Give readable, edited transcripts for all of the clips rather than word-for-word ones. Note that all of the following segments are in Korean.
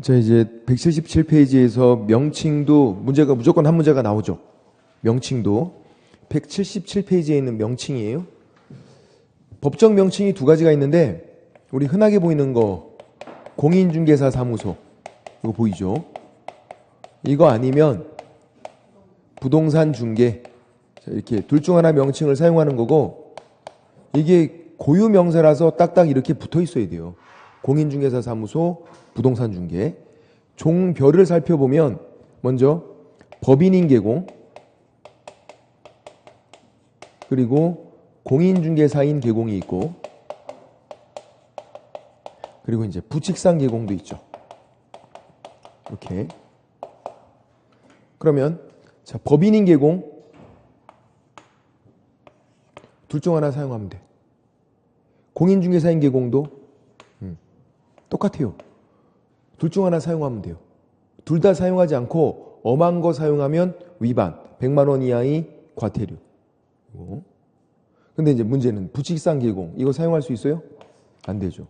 자, 이제 177페이지에서 명칭도 문제가 무조건 한 문제가 나오죠. 명칭도 177페이지에 있는 명칭이에요. 법적 명칭이 두 가지가 있는데 우리 흔하게 보이는 거 공인중개사 사무소 이거 보이죠? 이거 아니면 부동산 중개 이렇게 둘 중 하나 명칭을 사용하는 거고 이게 고유 명사라서 딱딱 이렇게 붙어 있어야 돼요. 공인중개사 사무소, 부동산 중개. 종별을 살펴보면 먼저 법인인 계공 그리고 공인중개사인 계공이 있고 그리고 이제 부칙상 계공도 있죠. 이렇게. 그러면 자, 법인인 계공 둘 중 하나 사용하면 돼. 공인중개사인 계공도 똑같아요. 둘 중 하나 사용하면 돼요. 둘 다 사용하지 않고 엄한 거 사용하면 위반, 100만 원 이하의 과태료. 근데 이제 문제는 부칙상 계공 이거 사용할 수 있어요? 안 되죠.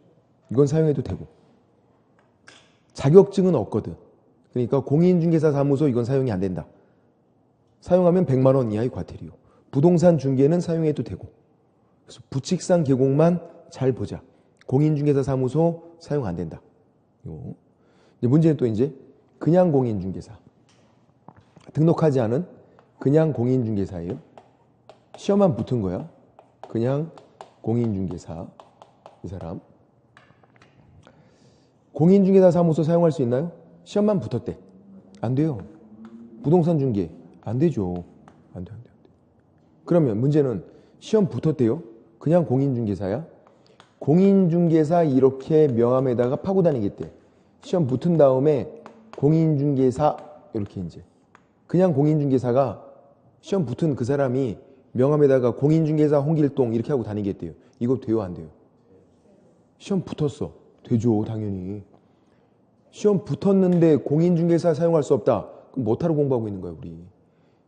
이건 사용해도 되고 자격증은 없거든. 그러니까 공인중개사 사무소 이건 사용이 안 된다. 사용하면 100만 원 이하의 과태료. 부동산 중개는 사용해도 되고 그래서 부칙상 계공만 잘 보자. 공인중개사 사무소 사용 안 된다. 이제 문제는 또 이제 그냥 공인중개사. 등록하지 않은 그냥 공인중개사예요. 시험만 붙은 거야. 그냥 공인중개사. 이 사람. 공인중개사 사무소 사용할 수 있나요? 시험만 붙었대. 안 돼요. 부동산 중개. 안 되죠. 안 돼. 그러면 문제는 시험 붙었대요. 그냥 공인중개사야. 공인중개사 이렇게 명함에다가 파고 다니겠대. 시험 붙은 다음에 공인중개사 이렇게 이제 그냥 공인중개사가 시험 붙은 그 사람이 명함에다가 공인중개사 홍길동 이렇게 하고 다니겠대요. 이거 돼요 안 돼요? 시험 붙었어. 되죠 당연히. 시험 붙었는데 공인중개사 사용할 수 없다. 그럼 뭐하러 공부하고 있는 거야 우리.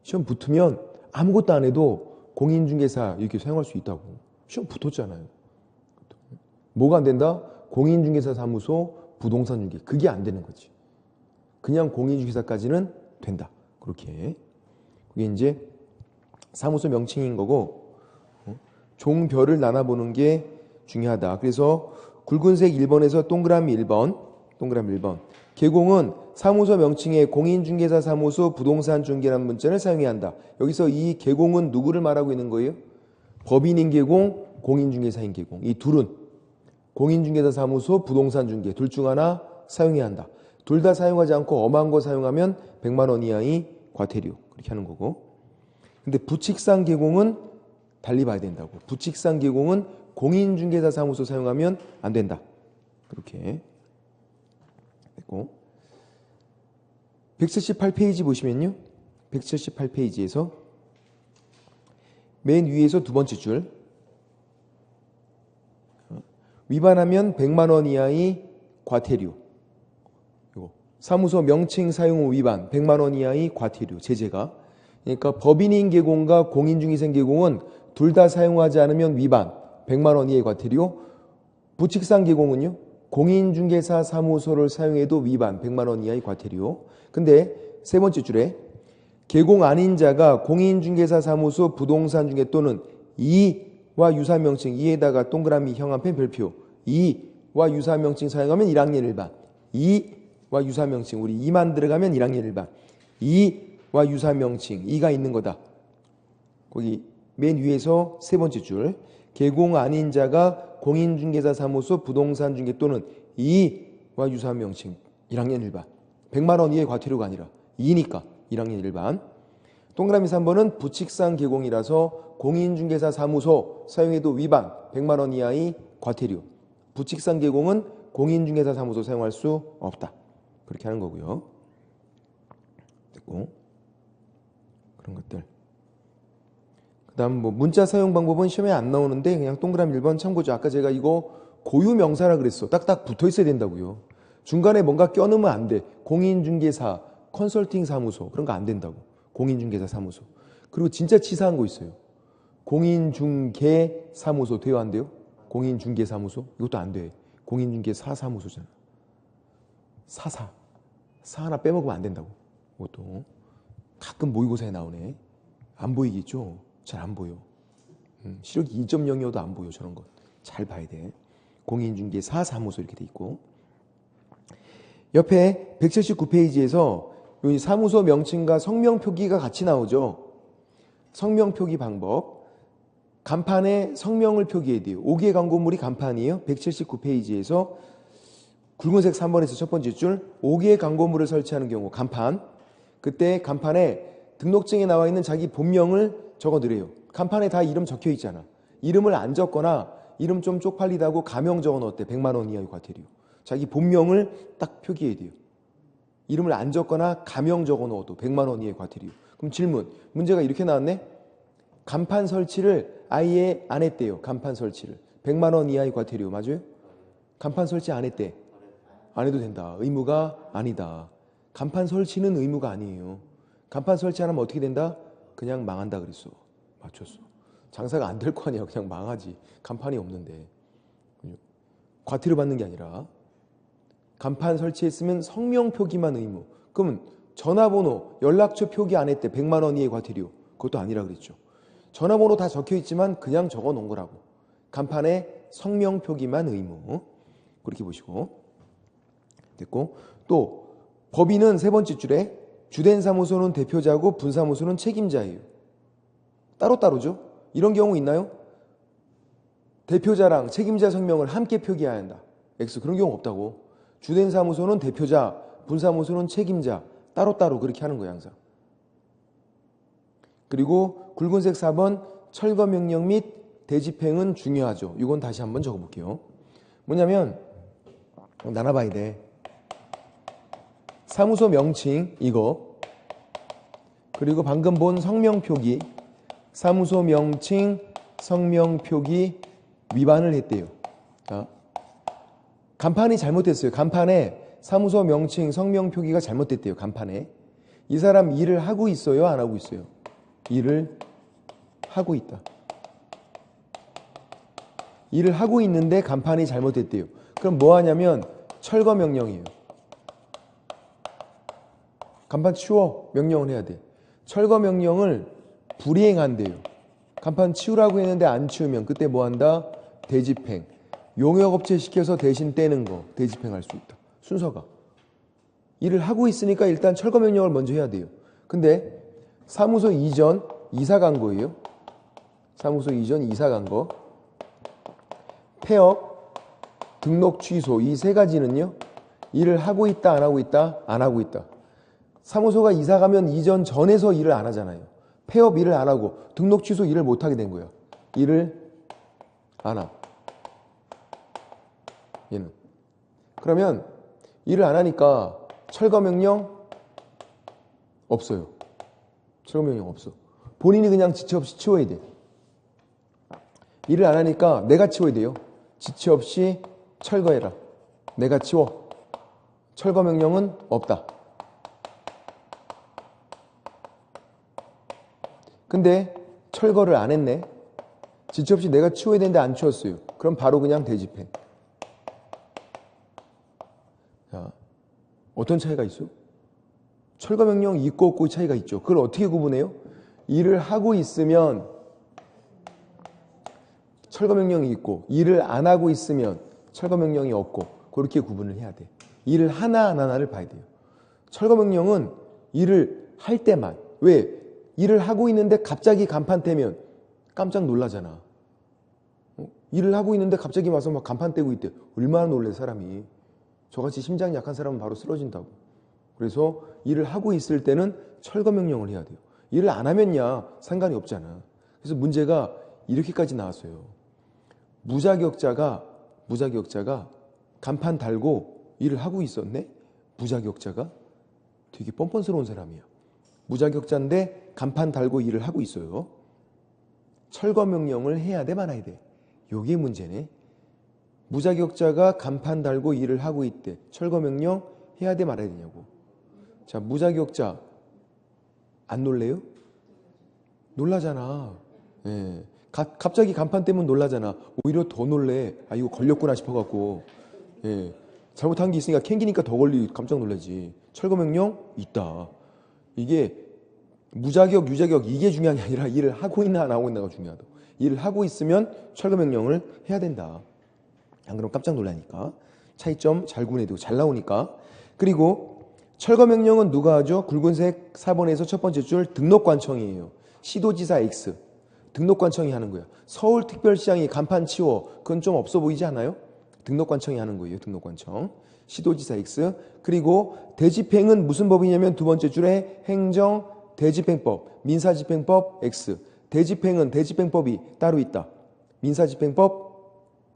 시험 붙으면 아무것도 안 해도 공인중개사 이렇게 사용할 수 있다고. 시험 붙었잖아요. 뭐가 안 된다? 공인중개사 사무소, 부동산 중개. 그게 안 되는 거지. 그냥 공인중개사까지는 된다. 그렇게. 그게 이제 사무소 명칭인 거고 종별을 나눠보는 게 중요하다. 그래서 굵은색 1번에서 동그라미 1번 계공은 사무소 명칭에 공인중개사 사무소, 부동산 중개라는 문자를 사용해야 한다. 여기서 이 계공은 누구를 말하고 있는 거예요? 법인인 계공, 공인중개사인 계공. 이 둘은 공인중개사 사무소, 부동산 중개 둘 중 하나 사용해야 한다. 둘 다 사용하지 않고 엄한 거 사용하면 100만 원 이하의 과태료. 그렇게 하는 거고. 근데 부칙상 계공은 달리 봐야 된다고. 부칙상 계공은 공인중개사 사무소 사용하면 안 된다. 그렇게 됐고. 178페이지 보시면요. 178페이지에서 맨 위에서 두 번째 줄. 위반하면 100만 원 이하의 과태료. 사무소 명칭 사용 후 위반 100만 원 이하의 과태료 제재가. 그러니까 법인인 계공과 공인중개사인 계공은 둘 다 사용하지 않으면 위반 100만 원 이하의 과태료. 부칙상 계공은요. 공인중개사 사무소를 사용해도 위반 100만 원 이하의 과태료. 근데 세 번째 줄에 계공 아닌 자가 공인중개사 사무소, 부동산 중개 또는 이와 유사 명칭 이에다가 동그라미 형한펜 별표 이와 유사 명칭 사용하면 1학년 일반 이와 유사 명칭 우리 이만 들어가면 1학년 일반 이와 유사 명칭 이가 있는 거다. 거기 맨 위에서 세 번째 줄 계공 아닌 자가 공인중개사 사무소, 부동산 중개 또는 이와 유사 명칭 1학년 일반 100만 원 이하의 과태료가 아니라 2니까 1학년 일반. 동그라미 3번은 부칙상 계공이라서 공인중개사 사무소 사용해도 위반 100만 원 이하의 과태료. 부칙상 계공은 공인중개사 사무소 사용할 수 없다. 그렇게 하는 거고요. 됐고 그런 것들. 그다음 뭐 문자 사용 방법은 시험에 안 나오는데 그냥 동그라미 1번 참고죠. 아까 제가 이거 고유 명사라 그랬어. 딱딱 붙어 있어야 된다고요. 중간에 뭔가 껴넣으면 안 돼. 공인중개사, 컨설팅 사무소 그런 거 안 된다고. 공인중개사 사무소. 그리고 진짜 치사한 거 있어요. 공인중개 사무소 돼요 안 돼요? 공인중개 사무소? 이것도 안 돼. 공인중개사 사무소잖아. 사 하나 빼먹으면 안 된다고. 그것도 가끔 모의고사에 나오네. 안 보이겠죠? 잘 안 보여. 시력이 2.0이어도 안 보여. 저런 것 잘 봐야 돼. 공인중개 사무소 이렇게 돼 있고, 옆에 179페이지에서 사무소 명칭과 성명 표기가 같이 나오죠. 성명 표기 방법. 간판에 성명을 표기해야 돼요. 5개 광고물이 간판이에요. 179페이지에서 굵은색 3번에서 첫 번째 줄, 5개의 광고물을 설치하는 경우 간판. 그때 간판에 등록증에 나와 있는 자기 본명을 적어드려요. 간판에 다 이름 적혀 있잖아. 이름을 안 적거나 이름 좀 쪽팔리다고 가명 적어 넣었대. 100만 원 이하의 과태료. 자기 본명을 딱 표기해야 돼요. 이름을 안 적거나 가명 적어 넣어도 100만 원 이하의 과태료. 그럼 질문, 문제가 이렇게 나왔네. 간판 설치를 아예 안 했대요. 간판 설치를 100만 원 이하의 과태료. 맞아요? 간판 설치 안 했대. 안 해도 된다. 의무가 아니다. 간판 설치는 의무가 아니에요. 간판 설치 안 하면 어떻게 된다? 그냥 망한다 그랬어. 맞췄어. 장사가 안 될 거 아니야. 그냥 망하지. 간판이 없는데. 과태료 받는 게 아니라 간판 설치했으면 성명 표기만 의무. 그러면 전화번호, 연락처 표기 안 했대. 100만 원 이하의 과태료. 그것도 아니라 그랬죠. 전화번호 다 적혀 있지만 그냥 적어 놓은 거라고. 간판에 성명 표기만 의무. 그렇게 보시고. 됐고, 또 법인은 세 번째 줄에 주된 사무소는 대표자고 분사무소는 책임자예요. 따로따로죠. 이런 경우 있나요? 대표자랑 책임자 성명을 함께 표기해야 한다. X. 그런 경우 없다고. 주된 사무소는 대표자, 분사무소는 책임자. 따로따로 그렇게 하는 거예요. 항상. 그리고 굵은색 4번 철거 명령 및 대집행은 중요하죠. 이건 다시 한번 적어볼게요. 뭐냐면 나눠봐야 돼. 사무소 명칭 이거, 그리고 방금 본 성명 표기, 사무소 명칭 성명 표기 위반을 했대요. 간판이 잘못됐어요. 간판에 사무소 명칭 성명 표기가 잘못됐대요. 간판에. 이 사람 일을 하고 있어요? 안 하고 있어요? 일을 하고 있다. 일을 하고 있는데 간판이 잘못됐대요. 그럼 뭐 하냐면 철거 명령이에요. 간판 치워 명령을 해야 돼. 철거 명령을 불이행한대요. 간판 치우라고 했는데 안 치우면 그때 뭐 한다? 대집행. 용역업체 시켜서 대신 떼는 거 대집행할 수 있다. 순서가. 일을 하고 있으니까 일단 철거 명령을 먼저 해야 돼요. 근데 사무소 이전 이사 간 거예요. 사무소 이전 이사 간 거. 폐업, 등록 취소 이 세 가지는요. 일을 하고 있다 안 하고 있다? 안 하고 있다. 사무소가 이사 가면 이전 전에서 일을 안 하잖아요. 폐업 일을 안 하고 등록 취소 일을 못 하게 된 거야. 일을 안 하. 얘는. 그러면 일을 안 하니까 철거 명령 없어요. 철거 명령 없어. 본인이 그냥 지체 없이 치워야 돼. 일을 안 하니까 내가 치워야 돼요. 지체 없이 철거해라. 내가 치워. 철거 명령은 없다. 근데 철거를 안 했네. 지체 없이 내가 치워야 되는데 안 치웠어요. 그럼 바로 그냥 대집행. 자, 어떤 차이가 있어? 철거 명령 있고 없고의 차이가 있죠. 그걸 어떻게 구분해요? 일을 하고 있으면 철거 명령이 있고 일을 안 하고 있으면 철거 명령이 없고 그렇게 구분을 해야 돼. 일을 하나하나를 봐야 돼요. 철거 명령은 일을 할 때만. 왜? 일을 하고 있는데 갑자기 간판 떼면 깜짝 놀라잖아. 일을 하고 있는데 갑자기 와서 막 간판 떼고 있대. 얼마나 놀래 사람이. 저같이 심장이 약한 사람은 바로 쓰러진다고. 그래서 일을 하고 있을 때는 철거 명령을 해야 돼요. 일을 안 하면야 상관이 없잖아. 그래서 문제가 이렇게까지 나왔어요. 무자격자가 간판 달고 일을 하고 있었네? 무자격자가? 되게 뻔뻔스러운 사람이야. 무자격자인데 간판 달고 일을 하고 있어요. 철거 명령을 해야 돼 말아야 돼? 요게 문제네. 무자격자가 간판 달고 일을 하고 있대. 철거 명령 해야 돼 말아야 되냐고. 자, 무자격자 안 놀래요? 놀라잖아. 예. 갑자기 간판 때문에 놀라잖아. 오히려 더 놀래. 아, 이거 걸렸구나 싶어갖고. 예. 잘못한 게 있으니까 캥기니까 더 걸리 깜짝 놀라지. 철거명령 있다. 이게 무자격, 유자격 이게 중요한 게 아니라 일을 하고 있나 안 하고 있나가 중요하다. 일을 하고 있으면 철거명령을 해야 된다. 안 그러면 깜짝 놀라니까. 차이점 잘 구분해도 잘 나오니까. 그리고 철거명령은 누가 하죠? 굵은색 4번에서 첫 번째 줄 등록관청이에요. 시도지사 X. 등록관청이 하는 거야. 서울특별시장이 간판 치워. 그건 좀 없어 보이지 않아요? 등록관청이 하는 거예요. 등록관청. 시도지사 X. 그리고 대집행은 무슨 법이냐면 두 번째 줄에 행정 대집행법, 민사집행법 X. 대집행은 대집행법이 따로 있다. 민사집행법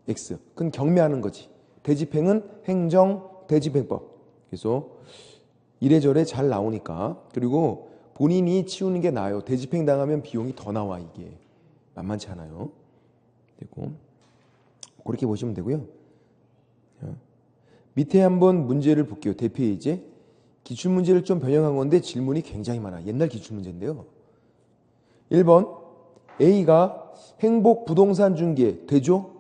X. 그건 경매하는 거지. 대집행은 행정 대집행법. 그래서 이래저래 잘 나오니까. 그리고 본인이 치우는 게 나아요. 대집행 당하면 비용이 더 나와 이게. 만만치 않아요. 되고 그렇게 보시면 되고요. 밑에 한번 문제를 볼게요. 대표예제. 기출문제를 좀 변형한 건데 질문이 굉장히 많아. 옛날 기출문제인데요. 1번 A가 행복 부동산 중개 되죠?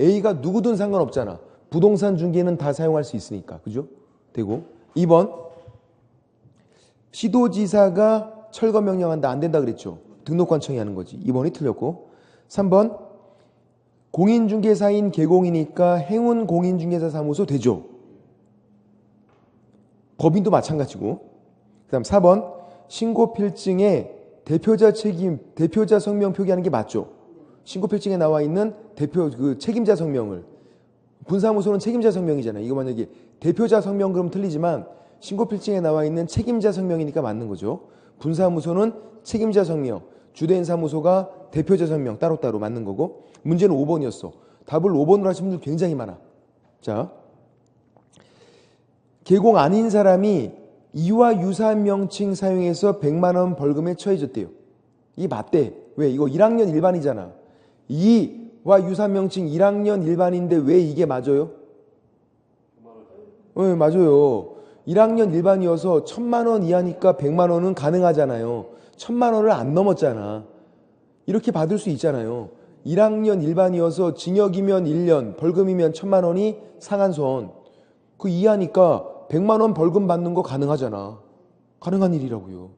A가 누구든 상관없잖아. 부동산 중개는 다 사용할 수 있으니까. 그죠? 되고 2번 시도지사가 철거명령한다. 안 된다 그랬죠? 등록관청이 하는 거지. 2번이 틀렸고 3번 공인중개사인 개공이니까 행운 공인중개사 사무소 되죠? 법인도 마찬가지고. 그 다음 4번 신고필증에 대표자 책임, 대표자 성명 표기하는 게 맞죠? 신고필증에 나와 있는 대표 그 책임자 성명을. 분사무소는 책임자 성명이잖아요. 이거 만약에 대표자 성명 그럼 틀리지만 신고필증에 나와 있는 책임자 성명이니까 맞는 거죠. 분사무소는 책임자 성명, 주된 사무소가 대표자 성명 따로따로 맞는 거고. 문제는 5번이었어. 답을 5번으로 하신 분들 굉장히 많아. 자, 개공 아닌 사람이 이와 유사한 명칭 사용해서 100만 원 벌금에 처해졌대요. 이게 맞대. 왜? 이거 1학년 일반이잖아. 이와 유사한 명칭 1학년 일반인데 왜 이게 맞아요? 네, 맞아요. 1학년 일반이어서 1000만 원 이하니까 100만 원은 가능하잖아요. 1000만 원을 안 넘었잖아. 이렇게 받을 수 있잖아요. 1학년 일반이어서 징역이면 1년, 벌금이면 1000만 원이 상한선. 그 이하니까 100만 원 벌금 받는 거 가능하잖아. 가능한 일이라고요.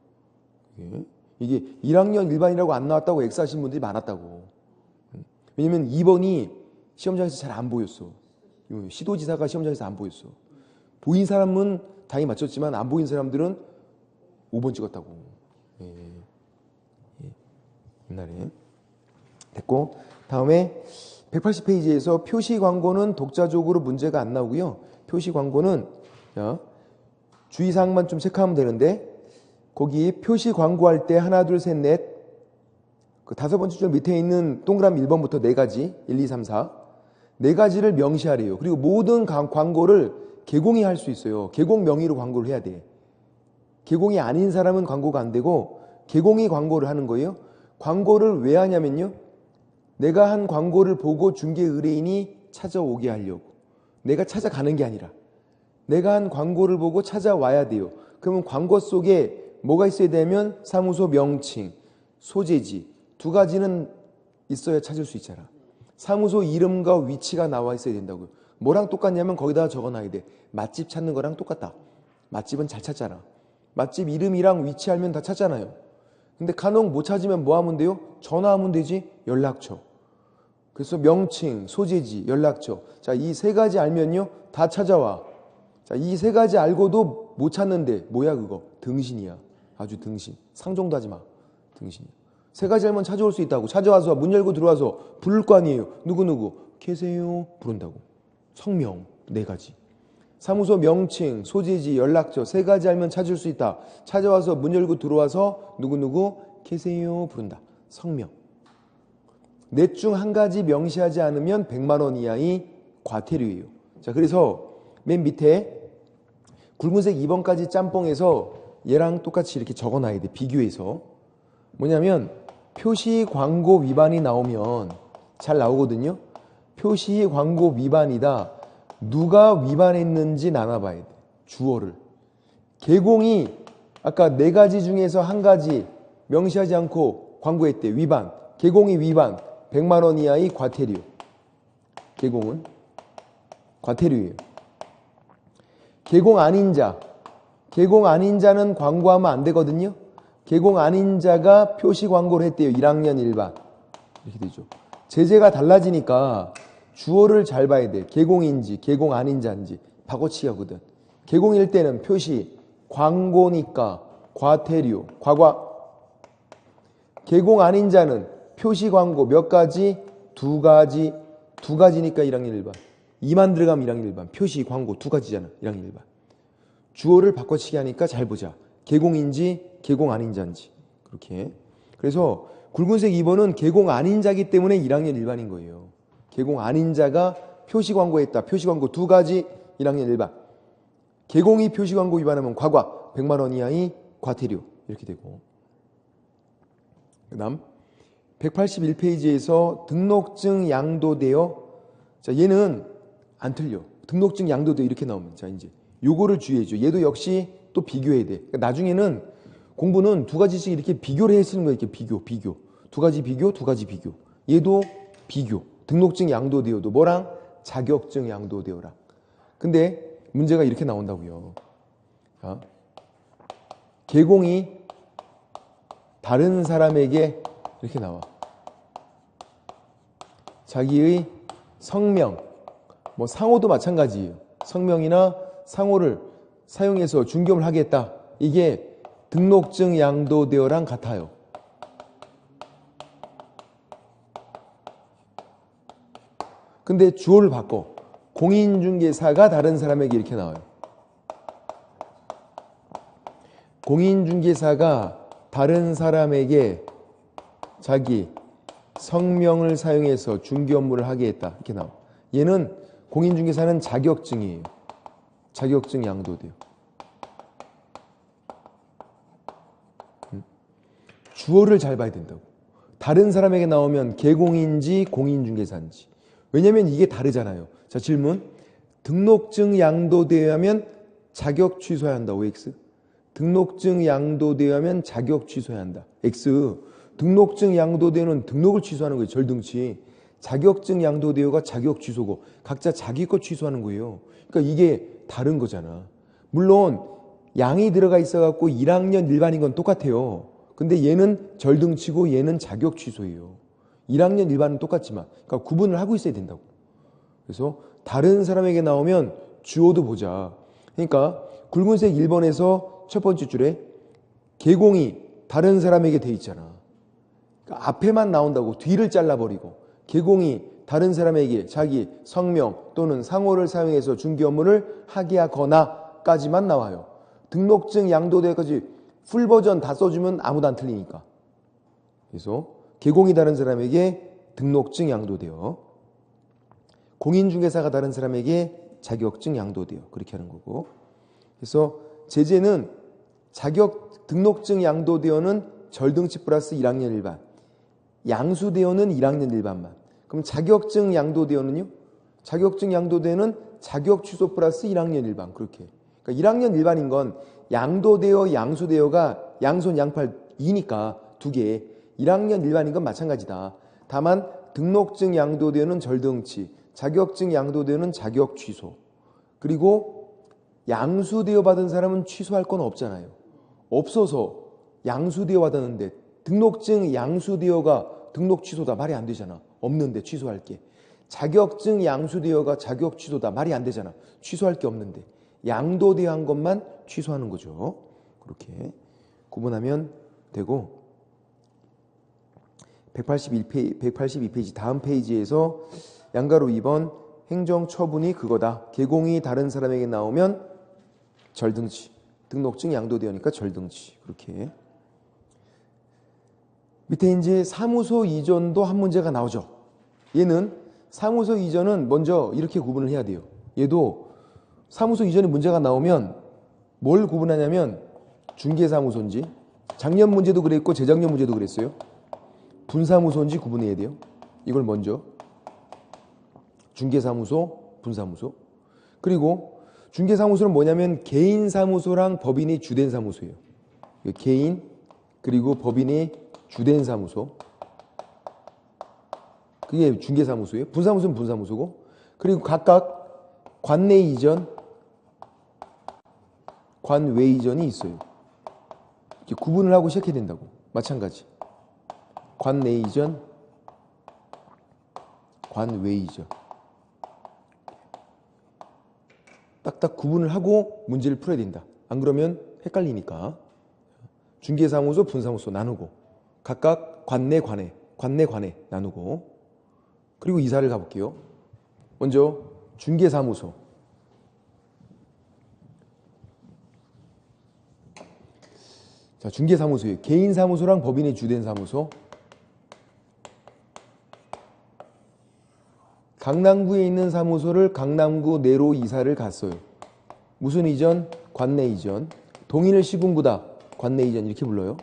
이게 1학년 일반이라고 안 나왔다고 엑스하신 분들이 많았다고. 왜냐면 2번이 시험장에서 잘 안 보였어. 시도지사가 시험장에서 안 보였어. 보인 사람은 당연히 맞췄지만 안 보인 사람들은 5번 찍었다고. 옛날에. 됐고 다음에 180페이지에서 표시 광고는 독자적으로 문제가 안 나오고요. 표시 광고는 자, 주의사항만 좀 체크하면 되는데 거기 표시 광고할 때 하나 둘 셋 넷 그 다섯 번째 줄 밑에 있는 동그라미 1번부터 4가지 1, 2, 3, 4 4가지를 명시하래요. 그리고 모든 광고를 개공이 할 수 있어요. 개공 명의로 광고를 해야 돼. 개공이 아닌 사람은 광고가 안 되고 개공이 광고를 하는 거예요. 광고를 왜 하냐면요. 내가 한 광고를 보고 중개 의뢰인이 찾아오게 하려고. 내가 찾아가는 게 아니라 내가 한 광고를 보고 찾아와야 돼요. 그러면 광고 속에 뭐가 있어야 되면 사무소 명칭, 소재지 2가지는 있어야 찾을 수 있잖아. 사무소 이름과 위치가 나와 있어야 된다고요. 뭐랑 똑같냐면 거기다가 적어놔야 돼. 맛집 찾는 거랑 똑같다. 맛집은 잘 찾잖아. 맛집 이름이랑 위치 알면 다 찾잖아요. 근데 간혹 못 찾으면 뭐 하면 돼요? 전화하면 되지. 연락처. 그래서 명칭, 소재지, 연락처. 자, 이 3가지 알면요. 다 찾아와. 자, 이 3가지 알고도 못 찾는데 뭐야 그거? 등신이야. 아주 등신. 상종도 하지 마. 등신이야. 3가지 알면 찾아올 수 있다고. 찾아와서 문 열고 들어와서 부를 거 아니에요. 누구누구 계세요? 부른다고. 성명 4가지. 사무소 명칭, 소재지, 연락처 3가지 알면 찾을 수 있다. 찾아와서 문 열고 들어와서 누구누구 계세요? 부른다. 성명. 넷 중 한 가지 명시하지 않으면 100만 원 이하의 과태료예요. 자, 그래서 맨 밑에 굵은색 2번까지 짬뽕해서 얘랑 똑같이 이렇게 적어놔야 돼. 비교해서. 뭐냐면 표시 광고 위반이 나오면 잘 나오거든요. 표시 광고 위반이다. 누가 위반했는지 나눠봐야 돼. 주어를. 개공이 아까 4가지 중에서 한 가지 명시하지 않고 광고했대. 위반. 개공이 위반. 100만 원 이하의 과태료. 개공은 과태료예요. 계공 아닌 자. 계공 아닌 자는 광고하면 안 되거든요. 계공 아닌 자가 표시 광고를 했대요. 1학년 1반. 이렇게 되죠. 제재가 달라지니까 주어를 잘 봐야 돼. 계공인지 계공 아닌 자인지 바꿔치기 하거든. 계공일 때는 표시 광고니까 과태료 과과. 계공 아닌 자는 표시 광고 몇 가지? 두 가지니까 1학년 1반. 2만 들어가면 1학년 1반. 표시 광고 두 가지잖아. 1학년 1반. 주어를 바꿔치기 하니까 잘 보자. 계공인지 계공 아닌 자인지. 그렇게. 그래서 굵은색 2번은 계공 아닌 자기 때문에 1학년 1반인 거예요. 계공 아닌 자가 표시 광고했다. 표시 광고 두 가지 1학년 1반. 계공이 표시 광고 위반하면 과과 100만 원 이하의 과태료 이렇게 되고. 그다음 181페이지에서 등록증 양도되어 자 얘는 안 틀려. 등록증 양도되어 이렇게 나오면 자 이제 요거를 주의해줘. 얘도 역시 또 비교해야 돼. 그러니까 나중에는 공부는 두 가지씩 이렇게 비교를 해 쓰는 거야. 이렇게 비교. 두 가지 비교. 얘도 비교. 등록증 양도되어도 뭐랑? 자격증 양도되어라. 근데 문제가 이렇게 나온다고요. 자, 계공이 다른 사람에게 이렇게 나와. 자기의 성명, 뭐 상호도 마찬가지예요. 성명이나 상호를 사용해서 중개업을 하겠다. 이게 등록증 양도되어랑 같아요. 근데 주어를 바꿔. 공인중개사가 다른 사람에게 이렇게 나와요. 공인중개사가 다른 사람에게 자기 성명을 사용해서 중개 업무를 하게 했다. 이렇게 나와. 얘는 공인중개사는 자격증이에요. 자격증 양도돼요. 주어를 잘 봐야 된다고. 다른 사람에게 나오면 계공인지 공인중개사인지. 왜냐면 이게 다르잖아요. 자, 질문. 등록증 양도되어야 하면 자격 취소해야 한다. OX. 등록증 양도되어야 하면 자격 취소해야 한다. X. 등록증 양도되어는 등록을 취소하는 거예요. 절등치. 자격증 양도되어가 자격 취소고 각자 자기 것 취소하는 거예요. 그러니까 이게 다른 거잖아. 물론 양이 들어가 있어갖고 1학년 일반인 건 똑같아요. 근데 얘는 절등치고 얘는 자격 취소예요. 1학년 일반은 똑같지만 그러니까 구분을 하고 있어야 된다고. 그래서 다른 사람에게 나오면 주어도 보자. 그러니까 굵은색 1번에서 첫 번째 줄에 계공이 다른 사람에게 돼 있잖아. 그러니까 앞에만 나온다고 뒤를 잘라버리고 계공이 다른 사람에게 자기 성명 또는 상호를 사용해서 중개 업무를 하게 하거나까지만 나와요. 등록증 양도되어까지 풀 버전 다 써주면 아무도 안 틀리니까. 그래서 계공이 다른 사람에게 등록증 양도되어 공인중개사가 다른 사람에게 자격증 양도되어 그렇게 하는 거고. 그래서 제재는 등록증 양도되어는 절등치 플러스 1학년 일반, 양수되어는 1학년 일반만. 그럼 자격증 양도되어는요? 자격증 양도되어는 자격 취소 플러스 1학년 일반 그렇게. 그러니까 1학년 일반인 건 양도되어 양수되어가 양손 양팔 2니까 두 개. 1학년 일반인 건 마찬가지다. 다만 등록증 양도되어는 절등치, 자격증 양도되어는 자격 취소. 그리고 양수되어 받은 사람은 취소할 건 없잖아요. 없어서 양수되어 받았는데 등록증 양수되어가 등록 취소다. 말이 안 되잖아. 없는데 취소할 게. 자격증 양수되어가 자격 취소다. 말이 안 되잖아. 취소할 게 없는데. 양도되어 한 것만 취소하는 거죠. 그렇게 구분하면 되고 182페이지 다음 페이지에서 양가로 2번 행정처분이 그거다. 계공이 다른 사람에게 나오면 절등치. 등록증 양도되어니까 절등치. 그렇게. 밑에 이제 사무소 이전도 한 문제가 나오죠. 얘는 사무소 이전은 먼저 이렇게 구분을 해야 돼요. 얘도 사무소 이전에 문제가 나오면 뭘 구분하냐면 중개사무소인지 작년 문제도 그랬고 재작년 문제도 그랬어요. 분사무소인지 구분해야 돼요. 이걸 먼저 중개사무소, 분사무소. 그리고 중개사무소는 뭐냐면 개인사무소랑 법인이 주된 사무소예요. 개인 그리고 법인이 주된 사무소. 그게 중개사무소예요. 분사무소는 분사무소고. 그리고 각각 관내 이전, 관 외 이전이 있어요. 이렇게 구분을 하고 시작해야 된다고. 마찬가지. 관 내 이전, 관 외 이전. 딱딱 구분을 하고 문제를 풀어야 된다. 안 그러면 헷갈리니까. 중개사무소, 분사무소 나누고 각각 관내 관에, 관내 관에 나누고 그리고 이사를 가볼게요. 먼저 중개사무소. 자, 중개사무소예요. 개인사무소랑 법인이 주된 사무소. 강남구에 있는 사무소를 강남구 내로 이사를 갔어요. 무슨 이전? 관내 이전. 동일 시군구다. 관내 이전 이렇게 불러요.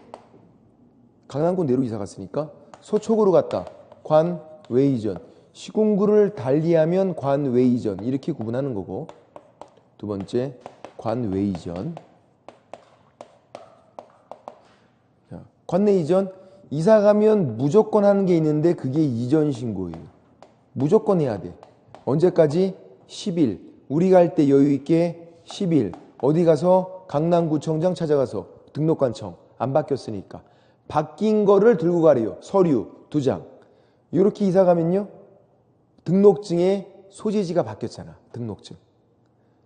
강남구 내로 이사 갔으니까 서초구로 갔다. 관 외 이전. 시군구를 달리하면 관 외 이전 이렇게 구분하는 거고. 두 번째 관 외 이전. 관내 이전, 이사 가면 무조건 하는 게 있는데 그게 이전 신고예요. 무조건 해야 돼. 언제까지? 10일. 우리 갈 때 여유 있게 10일. 어디 가서? 강남구청장 찾아가서 등록관청. 안 바뀌었으니까. 바뀐 거를 들고 가래요. 서류 2장. 이렇게 이사 가면요. 등록증에 소재지가 바뀌었잖아. 등록증.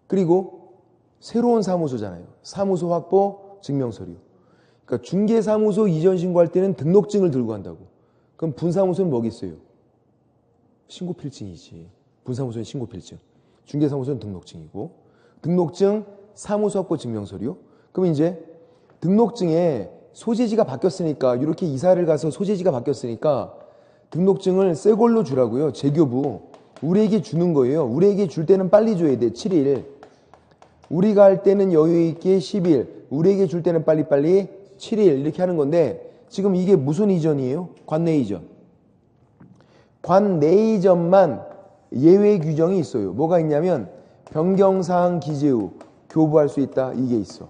그리고 새로운 사무소잖아요. 사무소 확보 증명서류. 그러니까 중개사무소 이전 신고할 때는 등록증을 들고 간다고. 그럼 분사무소는 뭐겠어요? 신고필증이지. 분사무소는 신고필증. 중개사무소는 등록증이고. 등록증, 사무소 확보 증명서류. 그럼 이제 등록증에 소재지가 바뀌었으니까 이렇게 이사를 가서 소재지가 바뀌었으니까 등록증을 새 걸로 주라고요. 재교부. 우리에게 주는 거예요. 우리에게 줄 때는 빨리 줘야 돼. 7일. 우리가 할 때는 여유 있게 10일. 우리에게 줄 때는 빨리빨리 7일 이렇게 하는 건데 지금 이게 무슨 이전이에요? 관내 이전. 관내 이전만 예외 규정이 있어요. 뭐가 있냐면 변경사항 기재 후 교부할 수 있다. 이게 있어.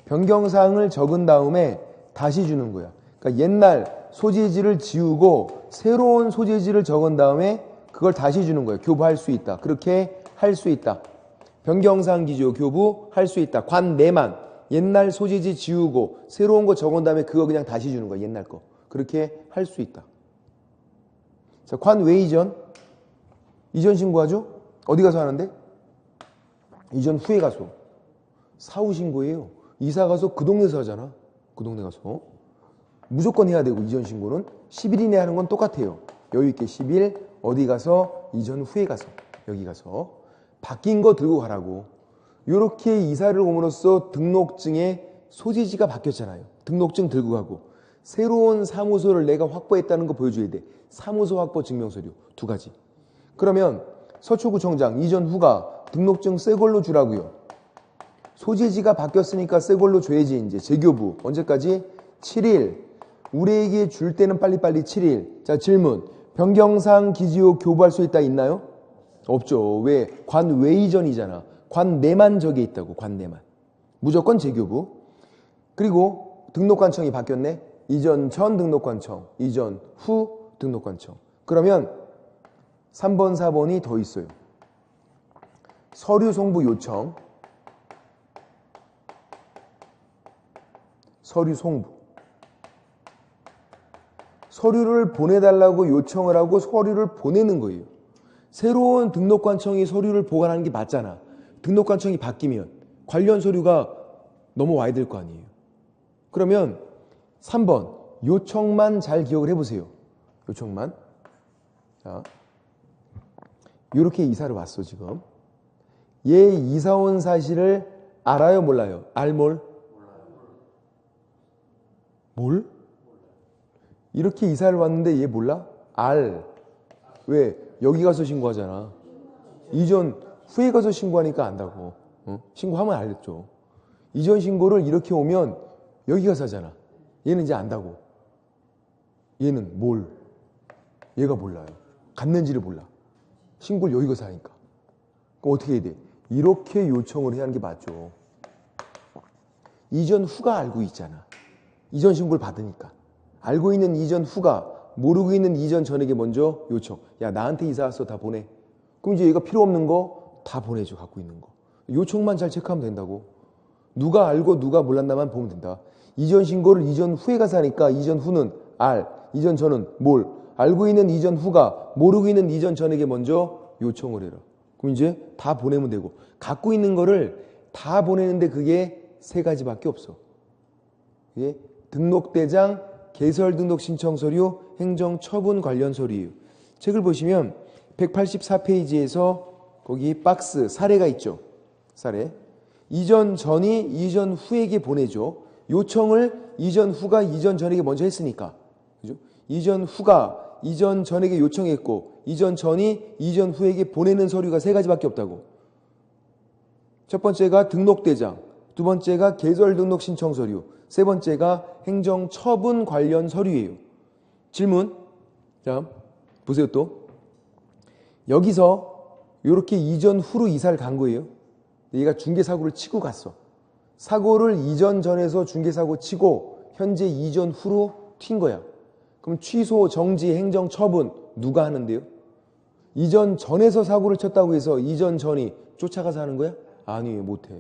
변경사항을 적은 다음에 다시 주는 거야. 그러니까 옛날 소재지를 지우고 새로운 소재지를 적은 다음에 그걸 다시 주는 거예요. 교부할 수 있다. 그렇게 할 수 있다. 변경사항 기재 후 교부할 수 있다. 관내만. 옛날 소재지 지우고 새로운 거 적은 다음에 그거 그냥 다시 주는 거야. 옛날 거. 그렇게 할 수 있다. 자, 관 외 이전. 이전 신고하죠? 어디 가서 하는데? 이전 후에 가서. 사후 신고예요. 이사 가서 그 동네에서 하잖아. 그 동네 가서. 무조건 해야 되고 이전 신고는 10일 이내에 하는 건 똑같아요. 여유 있게 10일 어디 가서 이전 후에 가서 여기 가서 바뀐 거 들고 가라고. 이렇게 이사를 옴으로써 등록증에 소재지가 바뀌었잖아요. 등록증 들고 가고 새로운 사무소를 내가 확보했다는 거 보여줘야 돼. 사무소 확보 증명서류 2가지. 그러면 서초구청장 이전 후가 등록증 새 걸로 주라고요. 소재지가 바뀌었으니까 새 걸로 줘야지. 이제 재교부 언제까지? 7일. 우리에게 줄 때는 빨리빨리 7일. 자, 질문. 변경사항 기재 후 교부할 수 있다 있나요? 없죠. 왜? 관 외 이전이잖아. 관내만 저게 있다고. 관내만. 무조건 재교부. 그리고 등록관청이 바뀌었네. 이전 전 등록관청, 이전 후 등록관청. 그러면 3번, 4번이 더 있어요. 서류 송부 요청. 서류 송부. 서류를 보내달라고 요청을 하고 서류를 보내는 거예요. 새로운 등록관청이 서류를 보관하는 게 맞잖아. 등록관청이 바뀌면 관련 서류가 넘어와야 될 거 아니에요. 그러면 3번 요청만 잘 기억을 해보세요. 요청만. 자, 이렇게 이사를 왔어 지금. 얘 이사 온 사실을 알아요 몰라요? 뭘? 뭘? 이렇게 이사를 왔는데 얘 몰라? 왜? 여기 가서 신고하잖아. 이전 후에 가서 신고하니까 안다고. 신고하면 알겠죠. 이전 신고를 이렇게 오면 여기 가서 하잖아. 얘는 이제 안다고. 얘는 뭘? 얘가 몰라요. 갔는지를 몰라. 신고를 여기 가서 하니까. 그럼 어떻게 해야 돼? 이렇게 요청을 해야 하는 게 맞죠. 이전 후가 알고 있잖아. 이전 신고를 받으니까. 알고 있는 이전 후가 모르고 있는 이전 전에게 먼저 요청. 야, 나한테 이사 왔어. 다 보내. 그럼 이제 얘가 필요 없는 거 다 보내줘. 갖고 있는 거. 요청만 잘 체크하면 된다고. 누가 알고 누가 몰랐나만 보면 된다. 이전 신고를 이전 후에 가서 하니까 이전 후는 알, 이전 전은 몰. 알고 있는 이전 후가 모르고 있는 이전 전에게 먼저 요청을 해라. 그럼 이제 다 보내면 되고, 갖고 있는 거를 다 보내는데 그게 세 가지밖에 없어. 이게 등록대장, 개설등록 신청 서류, 행정처분 관련 서류예요. 책을 보시면 184페이지에서 거기 박스 사례가 있죠. 사례. 이전 전이 이전 후에게 보내죠. 요청을 이전 후가 이전 전에게 먼저 했으니까. 그죠? 이전 후가 이전 전에게 요청했고 이전 전이 이전 후에게 보내는 서류가 세 가지밖에 없다고. 첫 번째가 등록대장, 두 번째가 개설등록 신청 서류, 세 번째가 행정처분 관련 서류예요. 질문. 자, 보세요 또. 여기서 이렇게 이전 후로 이사를 간 거예요. 얘가 중개사고를 치고 갔어. 사고를 이전 전에서 중개사고 치고 현재 이전 후로 튄 거야. 그럼 취소, 정지, 행정처분 누가 하는데요? 이전 전에서 사고를 쳤다고 해서 이전 전이 쫓아가서 하는 거야? 아니에요. 못해.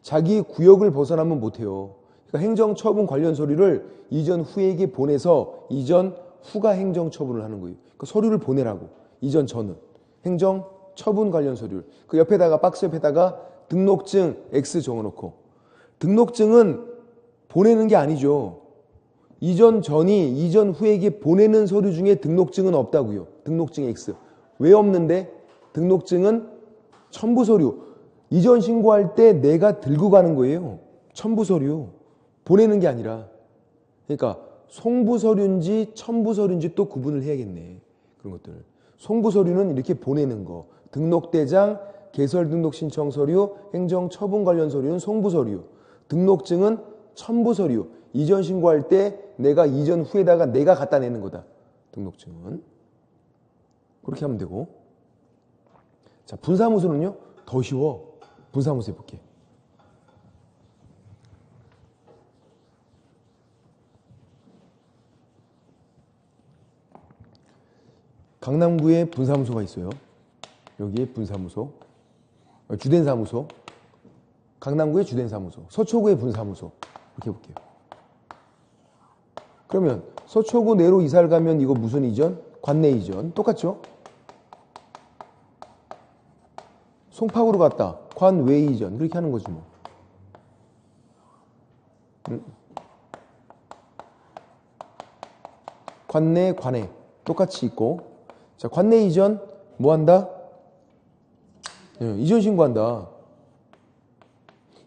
자기 구역을 벗어나면 못해요. 그러니까 행정처분 관련 서류를 이전 후에게 보내서 이전 후가 행정처분을 하는 거예요. 그 서류를 보내라고. 이전 전은. 행정처분 관련 서류를. 그 옆에다가 박스 옆에다가 등록증 X 적어놓고. 등록증은 보내는 게 아니죠. 이전 전이 이전 후에게 보내는 서류 중에 등록증은 없다고요. 등록증 X. 왜 없는데? 등록증은 첨부 서류. 이전 신고할 때 내가 들고 가는 거예요. 첨부 서류. 보내는 게 아니라. 그러니까 송부 서류인지 첨부 서류인지 또 구분을 해야겠네. 그런 것들. 송부 서류는 이렇게 보내는 거. 등록대장, 개설등록 신청 서류, 행정처분 관련 서류는 송부 서류. 등록증은 첨부 서류. 이전 신고할 때 내가 이전 후에다가 내가 갖다 내는 거다. 등록증은. 그렇게 하면 되고. 자, 분사무소는요? 더 쉬워. 분사무소 해볼게. 강남구에 분사무소가 있어요. 여기에 분사무소. 주된 사무소. 강남구에 주된 사무소. 서초구에 분사무소. 이렇게 해볼게요. 그러면 서초구 내로 이사를 가면 이거 무슨 이전? 관내 이전. 똑같죠? 송파구로 갔다. 관외 이전. 그렇게 하는 거지 뭐. 관내, 관외. 똑같이 있고. 자, 관내 이전 뭐 한다? 이전 신고한다.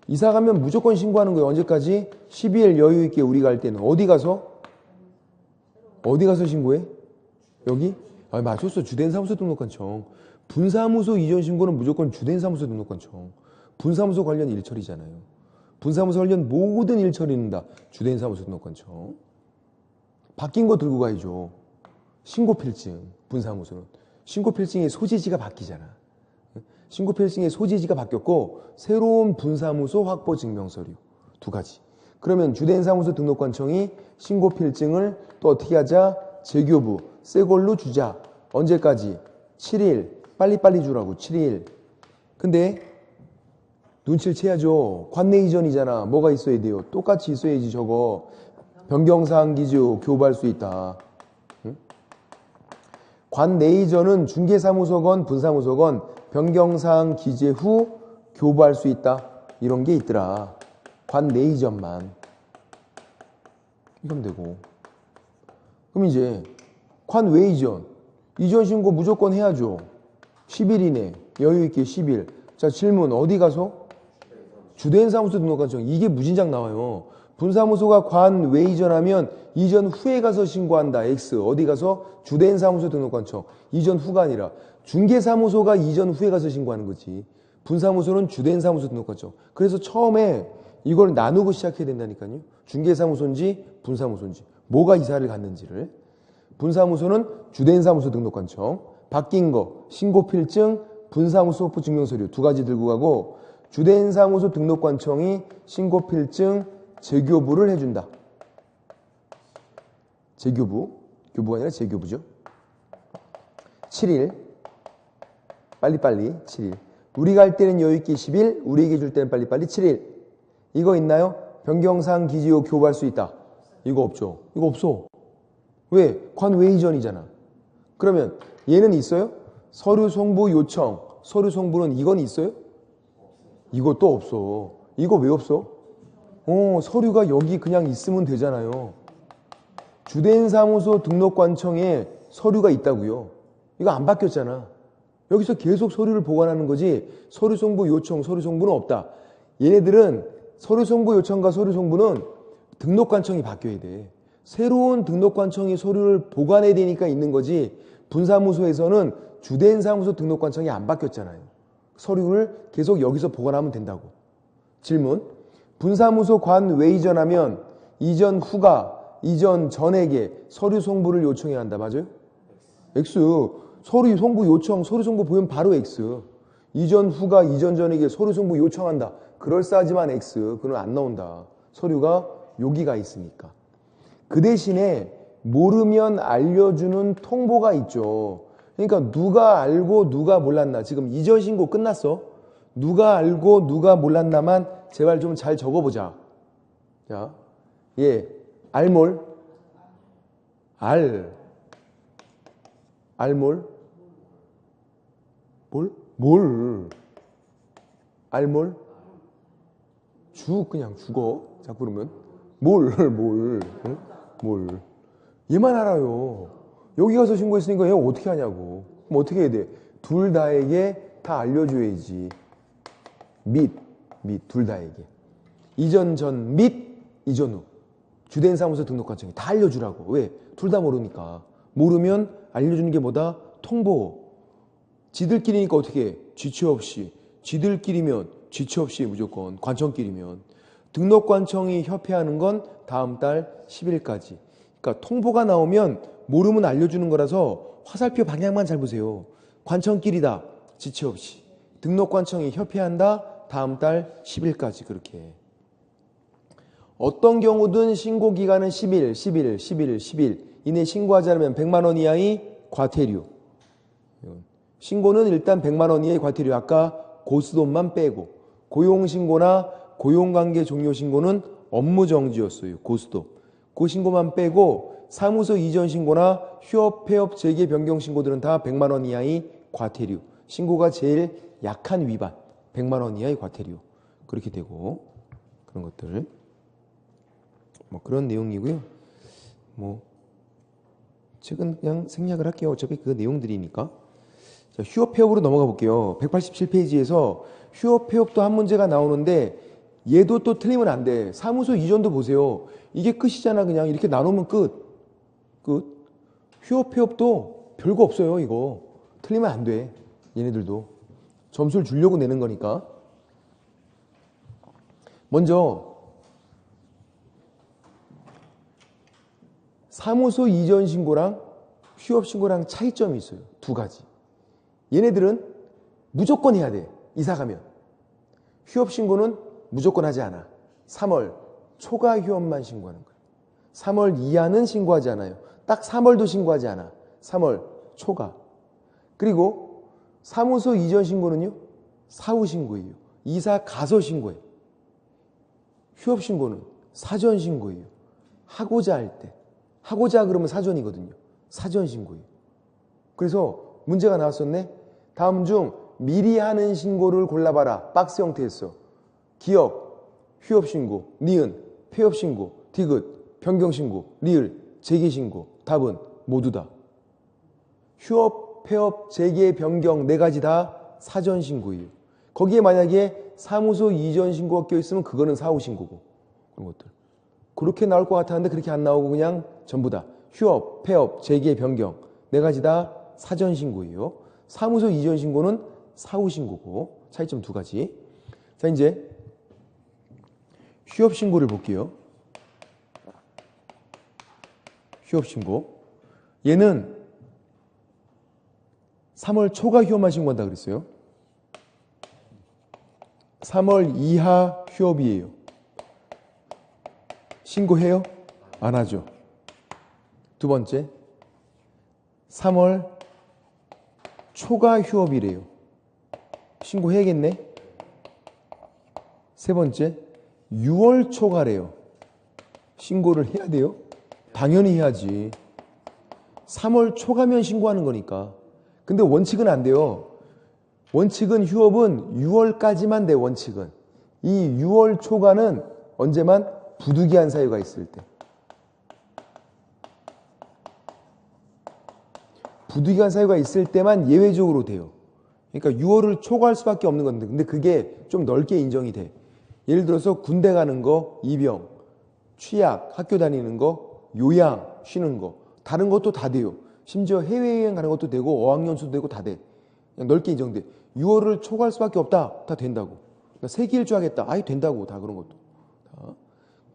이사 가면 무조건 신고하는 거예요. 언제까지? 12일 여유 있게 우리 갈 때는. 어디 가서 신고해? 여기? 아, 맞췄어. 주된 사무소 등록관청. 분사무소 이전 신고는 무조건 주된 사무소 등록관청. 분사무소 관련 일처리잖아요. 분사무소 관련 모든 일처리는 다 주된 사무소 등록관청. 바뀐 거 들고 가야죠. 신고필증. 분사무소는. 신고필증의 소재지가 바뀌잖아. 신고필증의 소재지가 바뀌었고 새로운 분사무소 확보 증명서류. 두 가지. 그러면 주된 사무소 등록관청이 신고필증을 또 어떻게 하자? 재교부. 새 걸로 주자. 언제까지? 7일. 빨리빨리 주라고. 7일. 근데 눈치를 채야죠. 관내 이전이잖아. 뭐가 있어야 돼요? 똑같이 있어야지 저거. 변경사항 기재 교부할 수 있다. 응? 관내 이전은 중개사무소건 분사무소건 변경사항 기재 후 교부할 수 있다. 이런 게 있더라. 관내 이전만. 이러면 되고. 그럼 이제 관외 이전. 이전 신고 무조건 해야죠. 10일 이내. 여유 있게 10일. 자, 질문. 어디 가서? 주된 사무소 등록관청. 이게 무진장 나와요. 분사무소가 관외 이전하면 이전 후에 가서 신고한다. X. 어디 가서? 주된 사무소 등록관청. 이전 후가 아니라 중개사무소가 이전 후에 가서 신고하는 거지. 분사무소는 주된 사무소 등록관청. 그래서 처음에 이걸 나누고 시작해야 된다니까요. 중개사무소인지 분사무소인지. 뭐가 이사를 갔는지를. 분사무소는 주된 사무소 등록관청. 바뀐 거. 신고필증, 분사무소 확보 증명서류 두 가지 들고 가고 주된 사무소 등록관청이 신고필증 재교부를 해준다. 재교부. 교부가 아니라 재교부죠. 7일. 빨리빨리 7일. 우리가 할 때는 여유있게 10일, 우리에게 줄 때는 빨리빨리 7일. 이거 있나요? 변경사항 기재호 교부할 수 있다. 이거 없죠. 이거 없어. 왜? 관외이전이잖아. 그러면 얘는 있어요? 서류 송부 요청. 서류 송부는 이건 있어요? 이것도 없어. 이거 왜 없어? 서류가 여기 그냥 있으면 되잖아요. 주된 사무소 등록관청에 서류가 있다고요. 이거 안 바뀌었잖아. 여기서 계속 서류를 보관하는 거지 서류 송부 요청, 서류 송부는 없다. 얘네들은 서류 송부 요청과 서류 송부는 등록관청이 바뀌어야 돼. 새로운 등록관청이 서류를 보관해야 되니까 있는 거지 분사무소에서는 주된 사무소 등록관청이 안 바뀌었잖아요. 서류를 계속 여기서 보관하면 된다고. 질문. 분사무소 관 외이전하면 이전 후가 이전 전에게 서류 송부를 요청해야 한다. 맞아요? X. 서류 송부 요청, 서류 송부 보면 바로 X. 이전 후가 이전 전에게 서류 송부 요청한다. 그럴싸하지만 X. 그건 안 나온다. 서류가 여기가 있으니까. 그 대신에 모르면 알려주는 통보가 있죠. 그러니까 누가 알고 누가 몰랐나. 지금 이전 신고 끝났어. 누가 알고 누가 몰랐나만 제발 좀 잘 적어보자. 자, 예, 알몰, 알몰, 알몰, 그냥 죽어. 자꾸 그러면 응? 얘만 알아요. 여기 가서 신고했으니까 얘 어떻게 하냐고. 그럼 어떻게 해야 돼? 둘 다에게 다 알려줘야지. 둘 다에게. 이전 전 및 이전 후. 주된 사무소 등록관청에 다 알려주라고. 왜? 둘 다 모르니까. 모르면 알려주는 게 뭐다? 통보. 지들끼리니까 어떻게 해? 지체 없이. 지들끼리면 지체 없이 무조건. 관청끼리면. 등록관청이 협회하는 건 다음 달 10일까지. 그러니까 통보가 나오면 모르면 알려주는 거라서 화살표 방향만 잘 보세요. 관청끼리다. 지체 없이. 등록관청이 협회한다. 다음 달 10일까지 그렇게. 어떤 경우든 신고기간은 10일 이내 고하지 않으면 100만 원 이하의 과태료. 신고는 일단 100만 원 이하의 과태료. 아까 고스톱만 빼고. 고용신고나 고용관계 종료 신고는 업무정지였어요. 고스톱. 그 신고만 빼고 사무소 이전 신고나 휴업, 폐업, 재개, 변경 신고들은 다 100만 원 이하의 과태료. 신고가 제일 약한 위반. 100만 원 이하의 과태료. 그렇게 되고 그런 것들. 뭐 그런 내용이고요. 뭐 책은 그냥 생략을 할게요. 어차피 그 내용들이니까. 자, 휴업 폐업으로 넘어가 볼게요. 187페이지에서 휴업 폐업도 한 문제가 나오는데 얘도 또 틀리면 안 돼. 사무소 이전도 보세요. 이게 끝이잖아. 그냥 이렇게 나누면 끝. 휴업 폐업도 별거 없어요. 이거 틀리면 안 돼. 얘네들도 점수를 주려고 내는 거니까. 먼저 사무소 이전 신고랑 휴업 신고랑 차이점이 있어요. 두 가지. 얘네들은 무조건 해야 돼. 이사 가면. 휴업 신고는 무조건 하지 않아. 3월 초과 휴업만 신고하는 거예요. 3월 이하는 신고하지 않아요. 딱 3월도 신고하지 않아. 3월 초과. 그리고 사무소 이전 신고는요. 사후 신고예요. 이사 가서 신고해요. 휴업 신고는 사전 신고예요. 하고자 할 때. 하고자 그러면 사전이거든요. 사전 신고예요. 그래서 문제가 나왔었네. 다음 중 미리 하는 신고를 골라봐라. 박스 형태였어. 기억, 휴업 신고, 니은, 폐업 신고, 디귿, 변경 신고, 리을, 재개 신고. 답은 모두 다. 휴업, 폐업, 재개, 변경 네 가지 다 사전 신고예요. 거기에 만약에 사무소 이전 신고가 껴있으면 그거는 사후 신고고. 그런 것들. 그렇게 나올 것 같았는데 그렇게 안 나오고 그냥 전부 다 휴업, 폐업, 재개, 변경 네 가지 다 사전 신고예요. 사무소 이전 신고는 사후 신고고. 차이점 두 가지. 자, 이제 휴업 신고를 볼게요. 휴업 신고. 얘는 3월 초과 휴업만 신고한다 그랬어요. 3월 이하 휴업이에요. 신고해요? 안 하죠. 두 번째, 3월 초과 휴업이래요. 신고해야겠네. 세 번째, 6월 초가래요. 신고를 해야 돼요? 당연히 해야지. 3월 초가면 신고하는 거니까. 근데 원칙은 안 돼요. 원칙은 휴업은 6월까지만 돼, 원칙은. 이 6월 초가는 언제만? 부득이한 사유가 있을 때. 부득이한 사유가 있을 때만 예외적으로 돼요. 그러니까 6월을 초과할 수밖에 없는 건데, 근데 그게 좀 넓게 인정이 돼. 예를 들어서 군대 가는 거, 입영, 취약, 학교 다니는 거, 요양, 쉬는 거, 다른 것도 다 돼요. 심지어 해외여행 가는 것도 되고 어학연수도 되고 다 돼. 그냥 넓게 인정돼. 6월을 초과할 수밖에 없다. 다 된다고. 그러니까 세기 일주 하겠다. 아예 된다고. 다 그런 것도.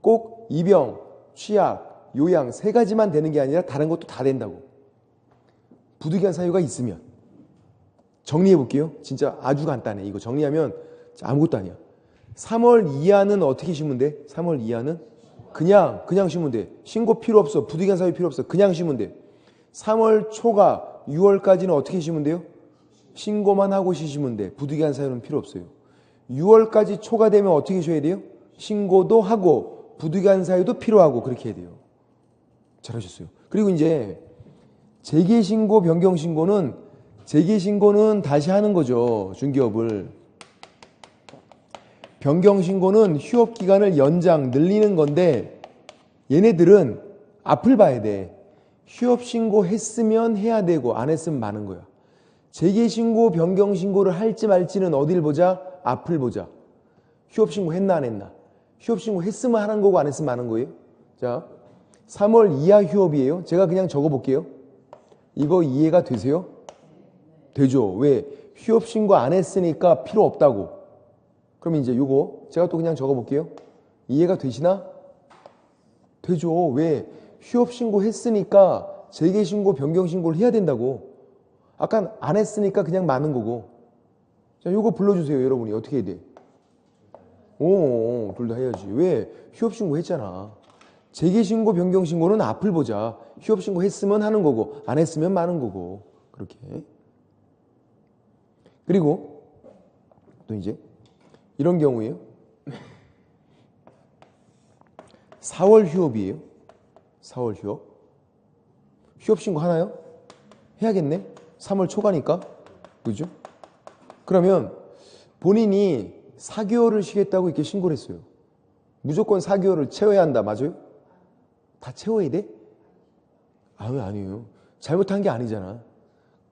꼭 입영, 취약, 요양 세 가지만 되는 게 아니라 다른 것도 다 된다고. 부득이한 사유가 있으면. 정리해 볼게요. 진짜 아주 간단해. 이거 정리하면 아무것도 아니야. 3월 이하는 어떻게 쉬면 돼? 3월 이하는 그냥 쉬면 돼. 신고 필요 없어. 부득이한 사유 필요 없어. 그냥 쉬면 돼. 3월 초가 6월까지는 어떻게 쉬면 돼요? 신고만 하고 쉬시면 돼. 부득이한 사유는 필요 없어요. 6월까지 초과되면 어떻게 쉬어야 돼요? 신고도 하고 부득이한 사유도 필요하고 그렇게 해야 돼요. 잘하셨어요. 그리고 이제 재개신고, 변경신고는 재개신고는 다시 하는 거죠. 중개업을. 변경신고는 휴업기간을 연장, 늘리는 건데 얘네들은 앞을 봐야 돼. 휴업신고 했으면 해야 되고 안 했으면 마는 거야. 재개신고, 변경신고를 할지 말지는 어딜 보자? 앞을 보자. 휴업신고 했나 안 했나? 휴업신고 했으면 하는 거고 안 했으면 마는 거예요. 자, 3월 이하 휴업이에요. 제가 그냥 적어볼게요. 이거 이해가 되세요? 되죠. 왜? 휴업신고 안 했으니까 필요 없다고. 그럼 이제 요거 제가 또 그냥 적어볼게요. 이해가 되시나? 되죠. 왜? 휴업신고 했으니까 재개신고, 변경신고를 해야 된다고. 아까 안 했으니까 그냥 마는 거고. 자, 요거 불러주세요. 여러분이 어떻게 해야 돼? 둘 다 해야지. 왜? 휴업신고 했잖아. 재개신고, 변경신고는 앞을 보자. 휴업신고 했으면 하는 거고 안 했으면 마는 거고. 그렇게. 그리고 또 이제 이런 경우에요. 4월 휴업이에요. 4월 휴업. 휴업신고 하나요? 해야겠네. 3월 초가니까. 그죠? 그러면 본인이 4개월을 쉬겠다고 이렇게 신고를 했어요. 무조건 4개월을 채워야 한다. 맞아요? 다 채워야 돼? 아니에요. 잘못한 게 아니잖아.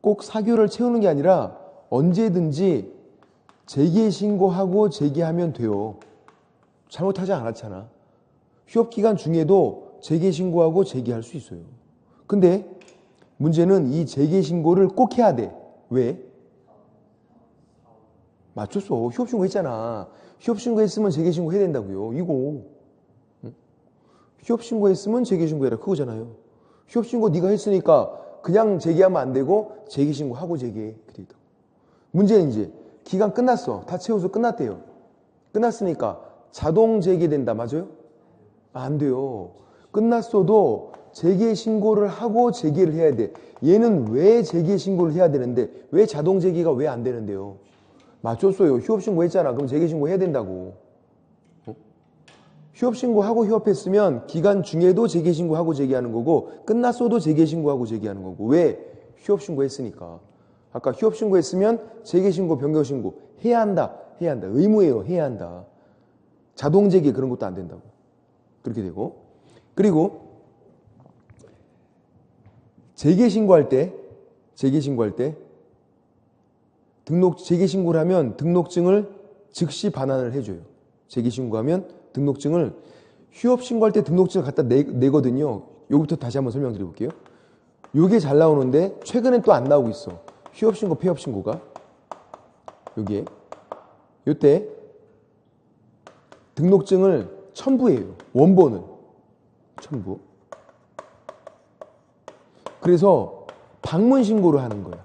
꼭 4개월을 채우는 게 아니라 언제든지 재개신고하고 재개하면 돼요. 잘못하지 않았잖아. 휴업기간 중에도 재개신고하고 재개할 수 있어요. 근데 문제는 이 재개신고를 꼭 해야 돼. 왜? 맞췄어. 휴업신고 했잖아. 휴업신고 했으면 재개신고 해야 된다고요. 이거. 응? 휴업신고 했으면 재개신고 해라. 그거잖아요. 휴업신고 네가 했으니까 그냥 재개하면 안 되고 재개신고하고 재개해. 그랬다. 문제는 이제 기간 끝났어. 다 채워서 끝났대요. 끝났으니까 자동 재개된다. 맞아요? 안 돼요. 끝났어도 재개신고를 하고 재개를 해야 돼. 얘는 왜 재개신고를 해야 되는데 왜 자동 재개가 왜 안 되는데요? 맞췄어요. 휴업신고 했잖아. 그럼 재개신고 해야 된다고. 휴업신고하고 휴업했으면 기간 중에도 재개신고하고 재개하는 거고 끝났어도 재개신고하고 재개하는 거고. 왜? 휴업신고 했으니까. 아까 휴업신고 했으면 재개신고, 변경신고 해야 한다. 해야 한다. 의무예요. 해야 한다. 자동 재개 그런 것도 안 된다고. 그렇게 되고. 그리고 재개신고할 때 재개신고를 하면 등록증을 즉시 반환을 해줘요. 재개신고하면 등록증을 휴업신고할 때 등록증을 갖다 내거든요. 여기부터 다시 한번 설명드려 볼게요. 요게 잘 나오는데 최근엔 또 안 나오고 있어. 휴업신고, 폐업신고가 여기에 요때 등록증을 첨부해요. 원본은 첨부. 그래서 방문신고를 하는 거야.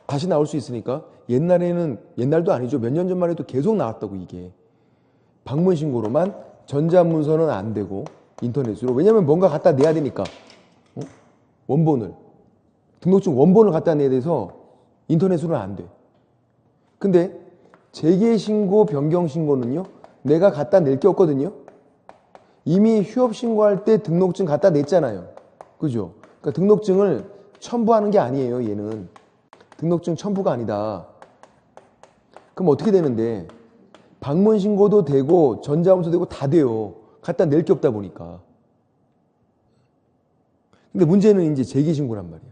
다시 나올 수 있으니까. 옛날도 아니죠. 몇 년 전만 해도 계속 나왔다고. 이게 방문신고로만, 전자문서는 안 되고 인터넷으로. 왜냐면 뭔가 갖다 내야 되니까. 원본을, 등록증 원본을 갖다 내야 돼서 인터넷으로는 안 돼. 근데 재개신고, 변경신고는요 내가 갖다 낼 게 없거든요. 이미 휴업 신고할 때 등록증 갖다 냈잖아요. 그죠? 그러니까 등록증을 첨부하는 게 아니에요. 얘는 등록증 첨부가 아니다. 그럼 어떻게 되는데 방문 신고도 되고 전자문서 되고 다 돼요. 갖다 낼 게 없다 보니까. 근데 문제는 이제 재개신고란 말이야.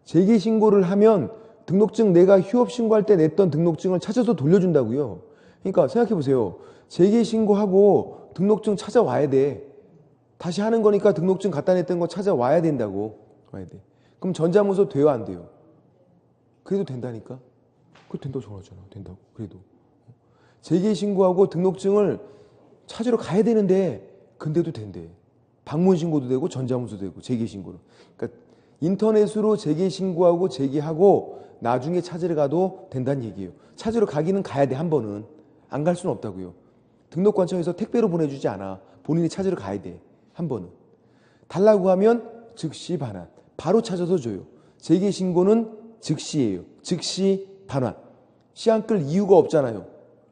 재개신고를 하면 등록증 내가 휴업 신고할 때 냈던 등록증을 찾아서 돌려준다고요. 그러니까 생각해 보세요. 재개신고하고 등록증 찾아와야 돼. 다시 하는 거니까 등록증 갖다 냈던 거 찾아와야 된다고. 와야 돼. 그럼 전자문서 돼요, 안 돼요? 그래도 된다니까. 그래도 된다고 전화하잖아. 된다고. 그래도. 재개신고하고 등록증을 찾으러 가야 되는데 근데도 된대. 방문신고도 되고 전자문서도 되고 재개신고로. 그러니까 인터넷으로 재개신고하고 재개하고 나중에 찾으러 가도 된다는 얘기예요. 찾으러 가기는 가야 돼. 한 번은. 안 갈 수는 없다고요. 등록관청에서 택배로 보내주지 않아. 본인이 찾으러 가야 돼. 한 번은. 달라고 하면 즉시 반환. 바로 찾아서 줘요. 재개신고는 즉시예요. 즉시 반환. 시간 끌 이유가 없잖아요.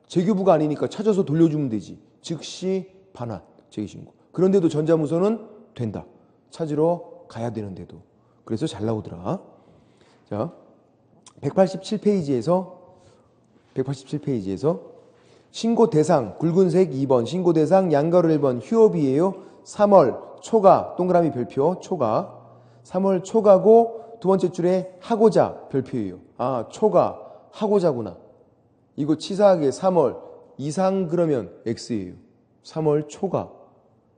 재교부가 아니니까 찾아서 돌려주면 되지. 즉시 반환. 재개신고. 그런데도 전자문서는 된다. 찾으러 가야 되는데도. 그래서 잘 나오더라. 자, 187페이지에서 신고 대상 굵은색 2번, 신고 대상 양가로 1번 휴업이에요. 3월 초가 동그라미 별표 초가 3월 초가고 두 번째 줄에 하고자 별표예요. 아, 초가 하고자구나. 이거 치사하게 3월 이상 그러면 X예요. 3월 초가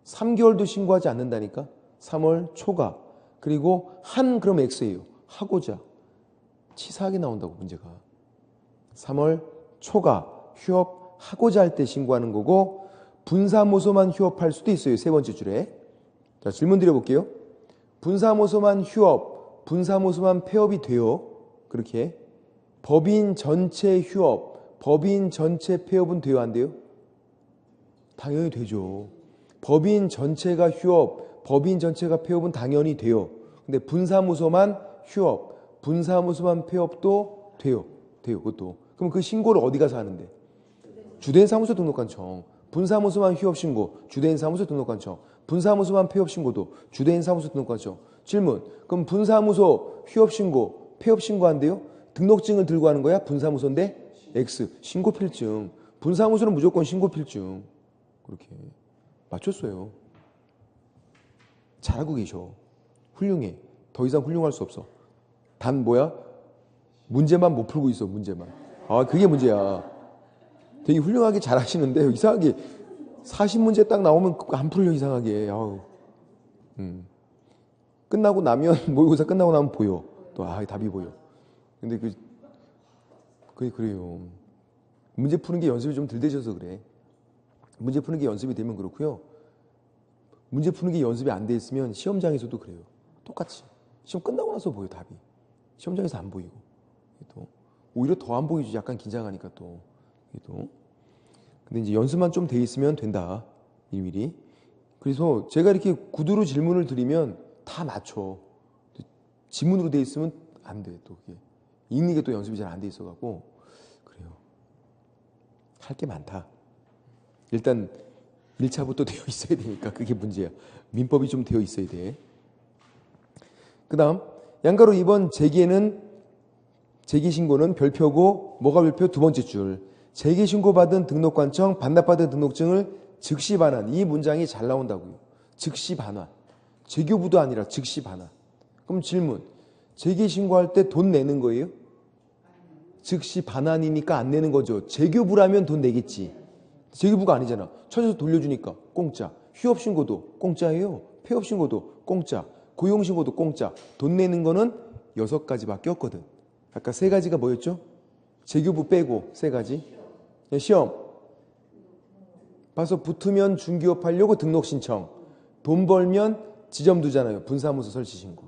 3개월도 신고하지 않는다니까. 3월 초가 그리고 한 그럼 X예요. 하고자. 치사하게 나온다고 문제가. 3월 초가 휴업하고자 할 때 신고하는 거고 분사모소만 휴업할 수도 있어요. 세 번째 줄에. 자, 질문 드려볼게요. 분사모소만 휴업, 분사모소만 폐업이 돼요. 그렇게. 법인 전체 휴업, 법인 전체 폐업은 돼요, 안 돼요? 당연히 되죠. 법인 전체가 휴업, 법인 전체가 폐업은 당연히 돼요. 근데 분사무소만 휴업, 분사무소만 폐업도 돼요. 그것도. 그럼 그 신고를 어디 가서 하는데? 주된 사무소 등록관청. 분사무소만 휴업 신고, 주된 사무소 등록관청. 분사무소만 폐업 신고도 주된 사무소 등록관청. 질문. 그럼 분사무소 휴업 신고, 폐업 신고한대요? 등록증을 들고 하는 거야? 분사무소인데? X. 신고필증. 분사무소는 무조건 신고필증. 그렇게. 맞췄어요. 잘하고 계셔. 훌륭해. 더 이상 훌륭할 수 없어. 단 뭐야? 문제만 못 풀고 있어. 문제만. 아, 그게 문제야. 되게 훌륭하게 잘하시는데 이상하게 40문제 딱 나오면 안 풀려. 이상하게. 아우. 끝나고 나면 모의고사 끝나고 나면 보여. 또 답이 보여. 근데 그래요. 문제 푸는 게 연습이 좀 덜 되셔서 그래. 문제 푸는 게 연습이 되면 그렇고요. 문제 푸는 게 연습이 안 돼 있으면 시험장에서도 그래요. 똑같이. 시험 끝나고 나서 보여, 답이. 시험장에서 안 보이고. 또 오히려 더 안 보이죠. 약간 긴장하니까 또. 근데 이제 연습만 좀 돼 있으면 된다. 미리. 그래서 제가 이렇게 구두로 질문을 드리면 다 맞춰. 지문으로 돼 있으면 안 돼. 또 그게. 읽는 게 또 연습이 잘 안 돼 있어갖고. 그래요. 할 게 많다. 일단 1차부터 되어 있어야 되니까 그게 문제야. 민법이 좀 되어 있어야 돼. 그 다음 양가로 2번 재개신고는 별표고 뭐가 별표? 두 번째 줄. 재개신고받은 등록관청 반납받은 등록증을 즉시 반환. 이 문장이 잘 나온다고요. 즉시 반환. 재교부도 아니라 즉시 반환. 그럼 질문. 재개신고할 때 돈 내는 거예요? 즉시 반환이니까 안 내는 거죠. 재교부라면 돈 내겠지. 재교부가 아니잖아. 찾아서 돌려주니까 공짜. 휴업신고도 공짜예요. 폐업신고도 공짜. 고용신고도 공짜. 돈 내는 거는 6가지밖에 없거든. 아까 3가지가 뭐였죠? 재교부 빼고 3가지. 시험 봐서 붙으면 중개업하려고 등록신청. 돈 벌면 지점 두잖아요. 분사무소 설치신고.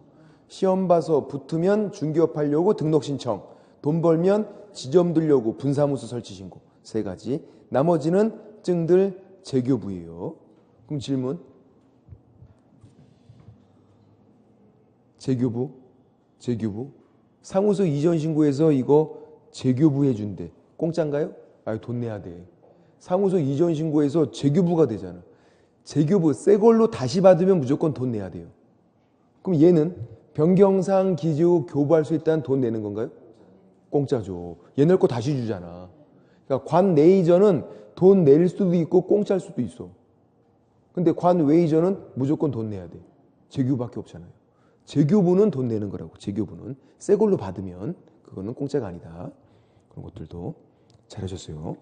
시험 봐서 붙으면 중개업하려고 등록신청. 돈 벌면 지점 두려고 분사무소 설치신고. 3가지. 나머지는 증들 재교부예요. 그럼 질문. 재교부. 사무소 이전 신고해서 이거 재교부 해준대. 공짜인가요? 돈 내야 돼. 사무소 이전 신고해서 재교부가 되잖아. 재교부 새 걸로 다시 받으면 무조건 돈 내야 돼요. 그럼 얘는 변경사항 기재후 교부할 수 있다는 돈 내는 건가요? 공짜죠. 얘네 거 다시 주잖아. 그러니까 관 내 이전은 돈 낼 수도 있고 공짜일 수도 있어. 근데 관 외 이전은 무조건 돈 내야 돼. 재교부밖에 없잖아요. 재교부는 돈 내는 거라고. 재교부는 새 걸로 받으면 그거는 공짜가 아니다. 그런 것들도 잘하셨어요.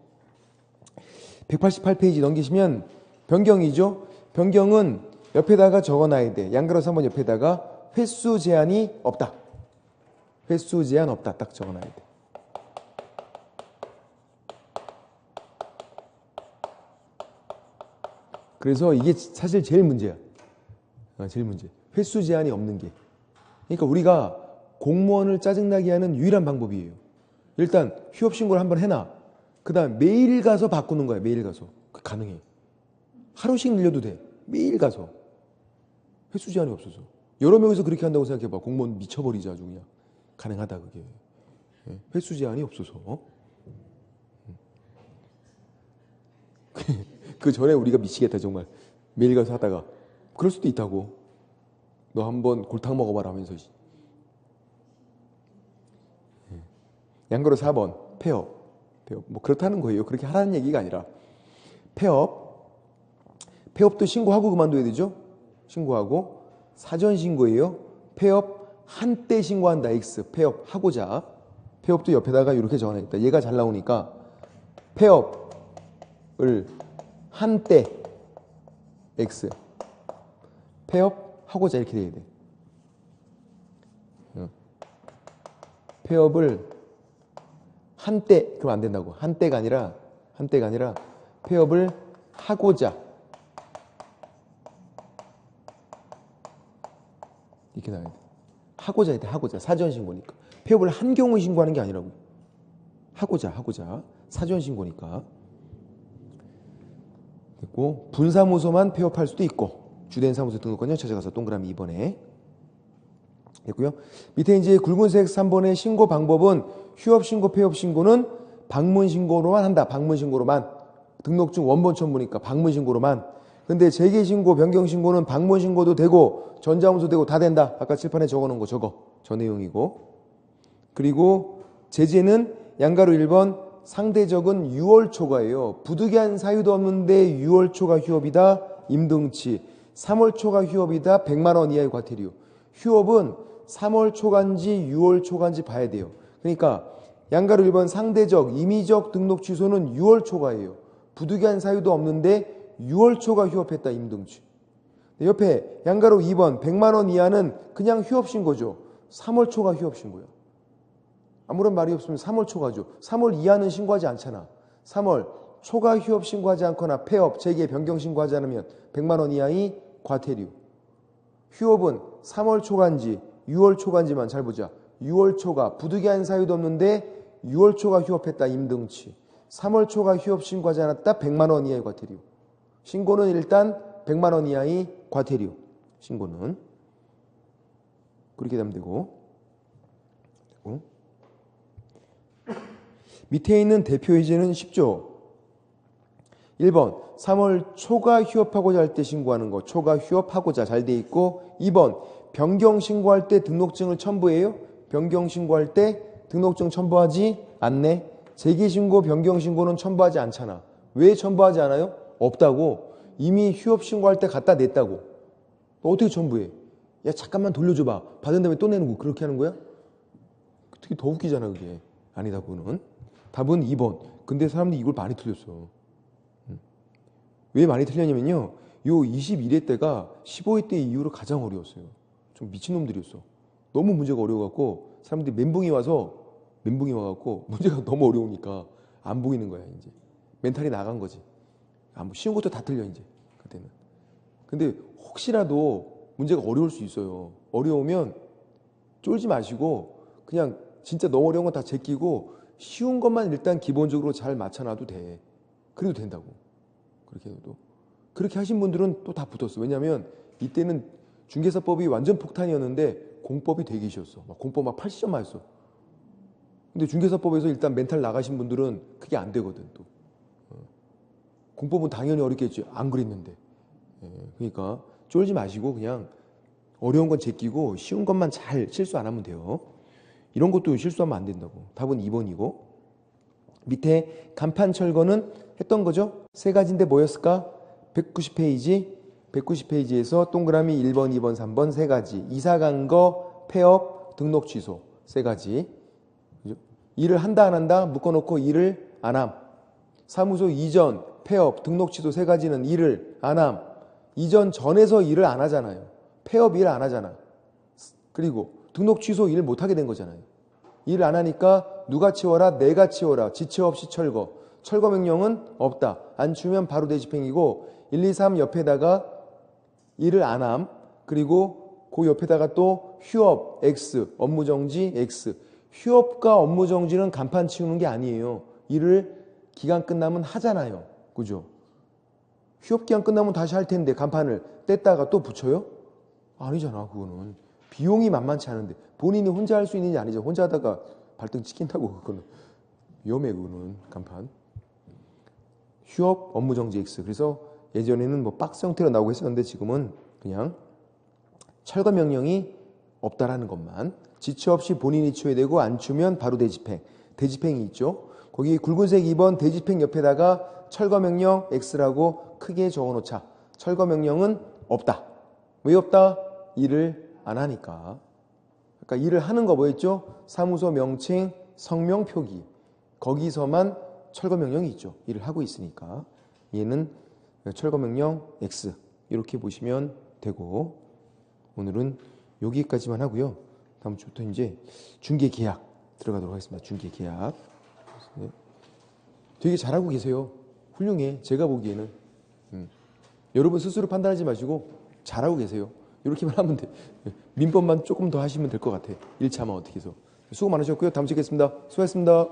188페이지 넘기시면 변경이죠. 변경은 옆에다가 적어놔야 돼. 양가로서 한번 옆에다가 횟수 제한이 없다. 횟수 제한 없다. 딱 적어놔야 돼. 그래서 이게 사실 제일 문제야. 제일 문제. 횟수 제한이 없는 게. 그러니까 우리가 공무원을 짜증나게 하는 유일한 방법이에요. 일단 휴업신고를 한번 해놔. 그 다음 매일 가서 바꾸는 거야. 매일 가서. 가능해. 하루씩 늘려도 돼. 매일 가서. 횟수 제한이 없어서. 여러 명이서 그렇게 한다고 생각해봐. 공무원 미쳐버리지 아주 그냥. 가능하다 그게. 횟수 제한이 없어서. 그 전에 우리가 미치겠다 정말. 매일 가서 하다가. 그럴 수도 있다고. 너 한번 골탕 먹어봐라 하면서. 양가로 4번 폐업. 뭐 그렇다는 거예요. 그렇게 하라는 얘기가 아니라. 폐업도 신고하고 그만둬야 되죠. 신고하고 사전 신고예요. 폐업 한때 신고한다. X. 폐업하고자. 폐업도 옆에다가 이렇게 적어놔야겠다. 얘가 잘 나오니까 폐업을 한때 X. 폐업하고자 이렇게 돼야 돼. 폐업을 한때 그럼 안 된다고. 한때가 아니라 폐업을 하고자 이렇게 나와야 돼. 하고자 해야 돼. 하고자. 사전 신고니까. 폐업을 한 경우에 신고하는 게 아니라고. 하고자. 사전 신고니까. 됐고 분사무소만 폐업할 수도 있고 주된 사무소 등록권을 찾아가서 동그라미 2번에 됐고요. 밑에 이제 굵은색 3번의 신고 방법은 휴업신고, 폐업신고는 방문신고로만 한다. 방문신고로만. 등록증 원본 첨부니까 방문신고로만. 근데 재개신고, 변경신고는 방문신고도 되고 전자문서 되고 다 된다. 아까 칠판에 적어놓은 거 저거. 저 내용이고. 그리고 제재는 양가로 1번 상대적은 6월 초과예요. 부득이한 사유도 없는데 6월 초과 휴업이다. 임등치. 3월 초과 휴업이다. 100만 원 이하의 과태료. 휴업은 3월 초과인지 6월 초과인지 봐야 돼요. 그러니까 양가로 1번 상대적, 임의적 등록 취소는 6월 초과예요. 부득이한 사유도 없는데 6월 초과 휴업했다. 임등치. 옆에 양가로 2번 100만 원 이하는 그냥 휴업신고죠. 3월 초과 휴업신고요. 아무런 말이 없으면 3월 초과죠. 3월 이하는 신고하지 않잖아. 3월 초과 휴업 신고하지 않거나 폐업, 재개, 변경 신고하지 않으면 100만 원 이하의 과태료. 휴업은 3월 초과인지 6월 초과인지만 잘 보자. 6월 초과, 부득이한 사유도 없는데 6월 초과 휴업했다. 임등치. 3월 초과 휴업 신고하지 않았다. 100만 원 이하의 과태료. 신고는 일단 100만 원 이하의 과태료. 신고는 그렇게 되면 되고. 밑에 있는 대표 예제는 쉽죠. 1번 3월 초과 휴업하고자 할 때 신고하는 거. 초과 휴업하고자 잘 돼 있고. 2번 변경 신고할 때 등록증을 첨부해요. 변경 신고할 때 등록증 첨부하지 않네. 재개 신고, 변경 신고는 첨부하지 않잖아. 왜 첨부하지 않아요? 없다고. 이미 휴업 신고할 때 갖다 냈다고. 너 어떻게 첨부해? 야 잠깐만 돌려줘봐. 받은 다음에 또 내는 거 그렇게 하는 거야? 되게 더 웃기잖아 그게. 아니다 그거는. 답은 2번. 근데 사람들이 이걸 많이 틀렸어. 왜 많이 틀렸냐면요. 요 21회 때가 15회 때 이후로 가장 어려웠어요. 좀 미친놈들이었어. 너무 문제가 어려워갖고 사람들이 멘붕이 와갖고 문제가 너무 어려우니까 안 보이는 거야 이제. 멘탈이 나간 거지. 쉬운 것도 다 틀려 이제 그때는. 근데 혹시라도 문제가 어려울 수 있어요. 어려우면 쫄지 마시고 그냥 진짜 너무 어려운 건 다 제끼고 쉬운 것만 일단 기본적으로 잘 맞춰놔도 돼. 그래도 된다고. 그렇게 해도. 그렇게 하신 분들은 또 다 붙었어. 왜냐하면 이때는 중개사법이 완전 폭탄이었는데 공법이 되게 쉬웠어. 공법 막 80점 맞았어. 근데 중개사법에서 일단 멘탈 나가신 분들은 그게 안 되거든 또. 공법은 당연히 어렵겠죠. 안 그랬는데. 예, 그러니까 쫄지 마시고 그냥 어려운 건 제끼고 쉬운 것만 잘 실수 안 하면 돼요. 이런 것도 실수하면 안 된다고. 답은 2번이고 밑에 간판 철거는 했던 거죠. 세 가지인데 뭐였을까? 190페이지 190페이지에서 동그라미 1번, 2번, 3번 세 가지. 이사 간 거, 폐업, 등록 취소 세 가지. 그죠? 일을 한다 안 한다 묶어놓고 일을 안 함. 사무소 이전, 폐업, 등록 취소 세 가지는 일을 안 함. 이전 전에서 일을 안 하잖아요. 폐업 일 안 하잖아. 그리고 등록 취소 일 못 하게 된 거잖아요. 일 안 하니까 누가 치워라? 내가 치워라. 지체 없이 철거. 철거 명령은 없다. 안 치우면 바로 대집행이고 1, 2, 3 옆에다가 일을 안 함. 그리고 그 옆에다가 또 휴업 X, 업무정지 X. 휴업과 업무정지는 간판 치우는 게 아니에요. 일을 기간 끝나면 하잖아요. 그죠? 휴업 기간 끝나면 다시 할 텐데 간판을 뗐다가 또 붙여요? 아니잖아. 그거는 비용이 만만치 않은데 본인이 혼자 할 수 있는지 아니죠. 혼자 하다가 발등 찍힌다고. 그거는 위험해. 그거는 간판. 휴업 업무정지 X. 그래서 예전에는 뭐 박스 형태로 나오고 했었는데 지금은 그냥 철거 명령이 없다라는 것만. 지체 없이 본인이 치워야 되고 안 치우면 바로 대집행. 대집행이 있죠. 거기 굵은색 2번 대집행 옆에다가 철거 명령 X라고 크게 적어놓자. 철거 명령은 없다. 왜 없다? 일을 안 하니까. 그러니까 일을 하는 거 뭐였죠? 사무소 명칭, 성명 표기. 거기서만 철거 명령이 있죠. 일을 하고 있으니까. 얘는 철거 명령 X. 이렇게 보시면 되고 오늘은 여기까지만 하고요. 다음 주부터 이제 중개 계약 들어가도록 하겠습니다. 중개 계약. 네. 되게 잘하고 계세요. 훌륭해. 제가 보기에는. 여러분 스스로 판단하지 마시고 잘하고 계세요. 이렇게만 하면 돼. 민법만 조금 더 하시면 될 것 같아. 1차만 어떻게 해서. 수고 많으셨고요. 다음 주에 뵙겠습니다. 수고하셨습니다.